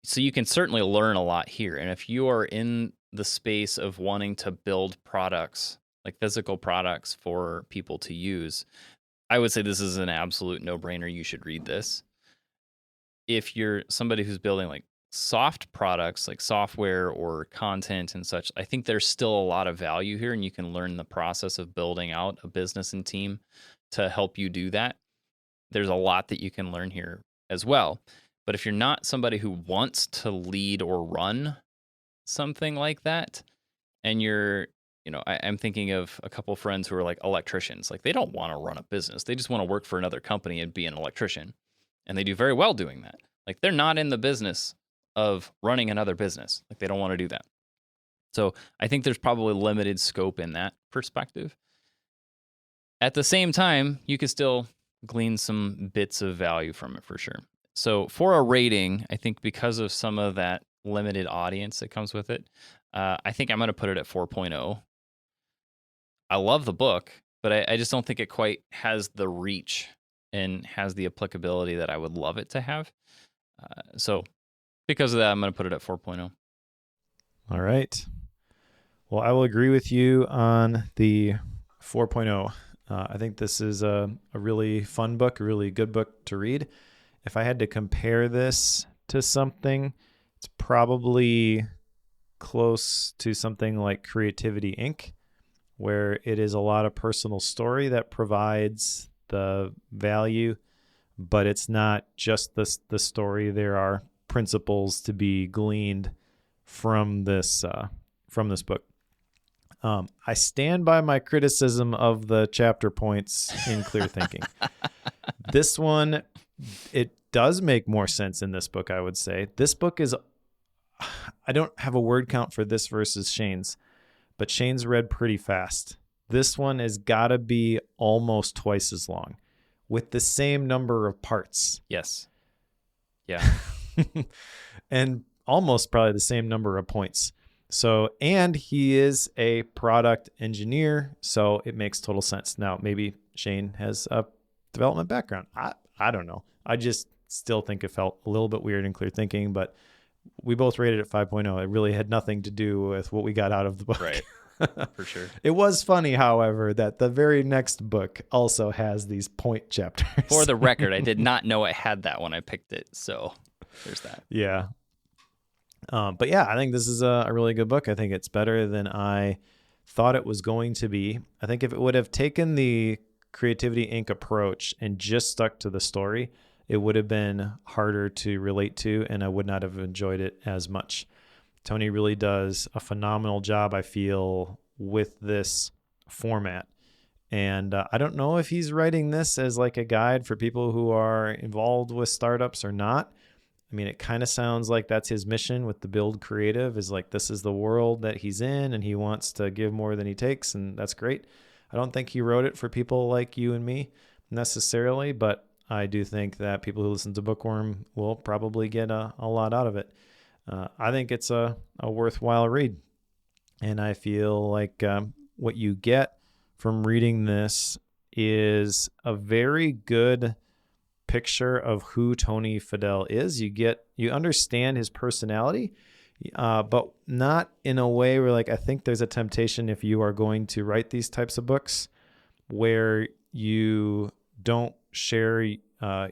A: So you can certainly learn a lot here. And if you are in the space of wanting to build products, like physical products for people to use, I would say this is an absolute no-brainer. You should read this. If you're somebody who's building like soft products, like software or content and such, I think there's still a lot of value here, and you can learn the process of building out a business and team to help you do that. There's a lot that you can learn here as well. But if you're not somebody who wants to lead or run something like that, and I'm thinking of a couple friends who are like electricians. Like they don't want to run a business. They just want to work for another company and be an electrician. And they do very well doing that. Like they're not in the business of running another business. Like they don't want to do that. So I think there's probably limited scope in that perspective. At the same time, you could still glean some bits of value from it for sure. So for a rating, I think because of some of that limited audience that comes with it, I think I'm going to put it at 4.0. I love the book, but I just don't think it quite has the reach and has the applicability that I would love it to have. So because of that, I'm going to put it at 4.0.
B: All right. Well, I will agree with you on the 4.0. I think this is a really fun book, a really good book to read. If I had to compare this to something, it's probably close to something like Creativity Inc., where it is a lot of personal story that provides the value, but it's not just the story. There are principles to be gleaned from this book. I stand by my criticism of the chapter points in Clear Thinking. This one, it does make more sense in this book, I would say. This book is, I don't have a word count for this versus Shane's, but Shane's read pretty fast. This one has got to be almost twice as long with the same number of parts.
A: Yes. Yeah.
B: And almost probably the same number of points. So, and he is a product engineer, so it makes total sense. Now, maybe Shane has a development background. I don't know. I just still think it felt a little bit weird in Clear Thinking, but we both rated it 5.0. It really had nothing to do with what we got out of the book.
A: Right. For sure.
B: It was funny, however, that the very next book also has these point chapters.
A: For the record, I did not know it had that when I picked it. So there's that.
B: Yeah. But yeah, I think this is a really good book. I think it's better than I thought it was going to be. I think if it would have taken the Creativity Inc. approach and just stuck to the story, it would have been harder to relate to, and I would not have enjoyed it as much. Tony really does a phenomenal job, I feel, with this format. And I don't know if he's writing this as like a guide for people who are involved with startups or not. I mean, it kind of sounds like that's his mission with the Build Creative, is like this is the world that he's in and he wants to give more than he takes, and that's great. I don't think he wrote it for people like you and me necessarily, but I do think that people who listen to Bookworm will probably get a lot out of it. I think it's a worthwhile read, and I feel like what you get from reading this is a very good picture of who Tony Fadell is. You understand his personality, but not in a way where, like, I think there's a temptation if you are going to write these types of books where you don't share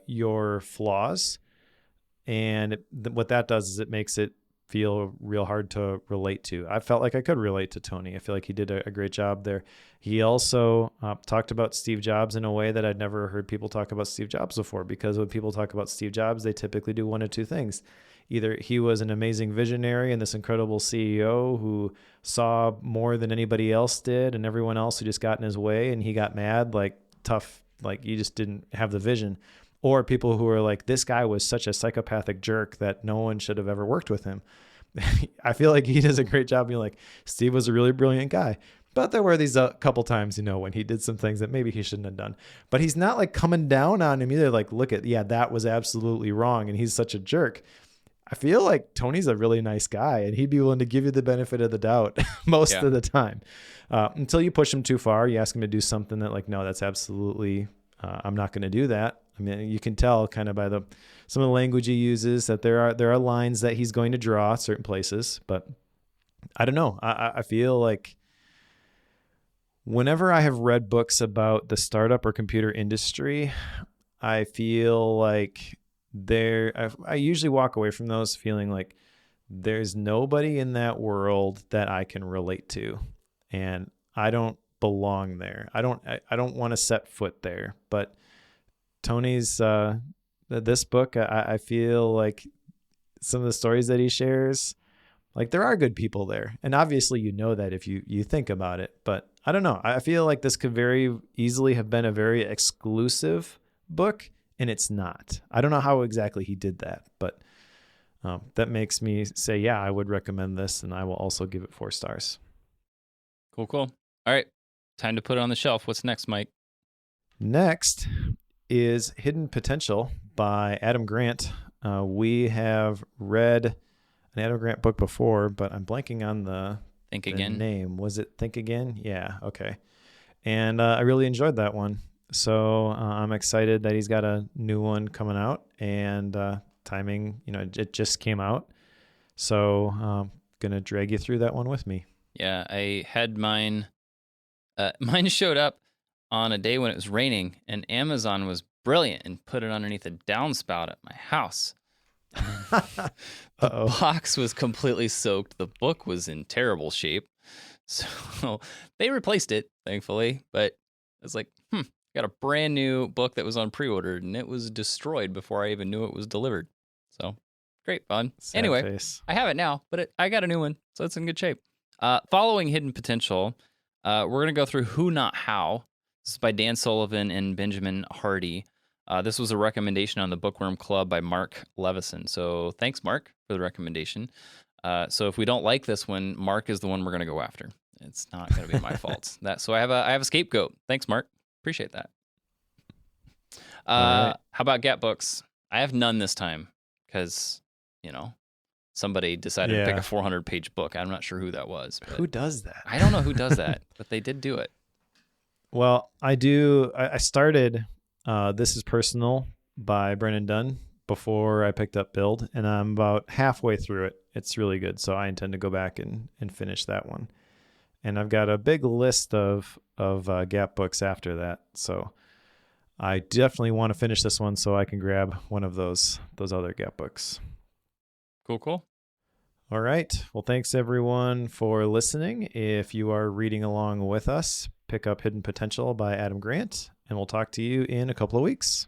B: your flaws. And what that does is it makes it feel real hard to relate to. I felt like I could relate to Tony. I feel like he did a great job there. He also talked about Steve Jobs in a way that I'd never heard people talk about Steve Jobs before, because when people talk about Steve Jobs, they typically do one of two things. Either he was an amazing visionary and this incredible CEO who saw more than anybody else did, and everyone else who just got in his way and he got mad, like tough, like you just didn't have the vision. Or people who are like, this guy was such a psychopathic jerk that no one should have ever worked with him. I feel like he does a great job being like, Steve was a really brilliant guy. But there were these couple times, when he did some things that maybe he shouldn't have done. But he's not like coming down on him either. Like, look at, that was absolutely wrong. And he's such a jerk. I feel like Tony's a really nice guy and he'd be willing to give you the benefit of the doubt most of the time. Until you push him too far, you ask him to do something that like, no, that's absolutely, I'm not going to do that. I mean, you can tell kind of by some of the language he uses that there are lines that he's going to draw certain places, but I don't know. I feel like whenever I have read books about the startup or computer industry, I feel like I usually walk away from those feeling like there's nobody in that world that I can relate to, and I don't belong there. I don't want to set foot there, but Tony's this book, I feel like some of the stories that he shares, like there are good people there. And obviously that if you think about it, but I don't know. I feel like this could very easily have been a very exclusive book, and it's not. I don't know how exactly he did that, but that makes me say, yeah, I would recommend this, and I will also give it 4 stars.
A: Cool. All right. Time to put it on the shelf. What's next, Mike?
B: Next is Hidden Potential by Adam Grant. We have read an Adam Grant book before, but I'm blanking on the name. Was it Think Again? Yeah, okay. And I really enjoyed that one. So I'm excited that he's got a new one coming out, and timing, it just came out. So I'm going to drag you through that one with me.
A: Yeah, I had mine. Mine showed up on a day when it was raining, and Amazon was brilliant and put it underneath a downspout at my house. The box was completely soaked. The book was in terrible shape. So they replaced it, thankfully. But it's like, got a brand new book that was on pre-order, and it was destroyed before I even knew it was delivered. So great fun.
B: Sad
A: anyway,
B: face.
A: I have it now, but I got a new one, so it's in good shape. Following Hidden Potential, we're going to go through Who Not How. This is by Dan Sullivan and Benjamin Hardy. This was a recommendation on the Bookworm Club by Mark Levison. So thanks, Mark, for the recommendation. So if we don't like this one, Mark is the one we're going to go after. It's not going to be my fault. So I have a scapegoat. Thanks, Mark. Appreciate that.
B: Right.
A: How about Gap Books? I have none this time because, somebody decided to pick a 400-page book. I'm not sure who that was.
B: Who does that?
A: I don't know who does that, but they did do it.
B: Well, I do. I started This Is Personal by Brennan Dunn before I picked up Build, and I'm about halfway through it. It's really good, so I intend to go back and finish that one. And I've got a big list of Gap books after that, so I definitely want to finish this one so I can grab one of those other Gap books.
A: Cool.
B: All right. Well, thanks everyone for listening. If you are reading along with us, pick up Hidden Potential by Adam Grant, and we'll talk to you in a couple of weeks.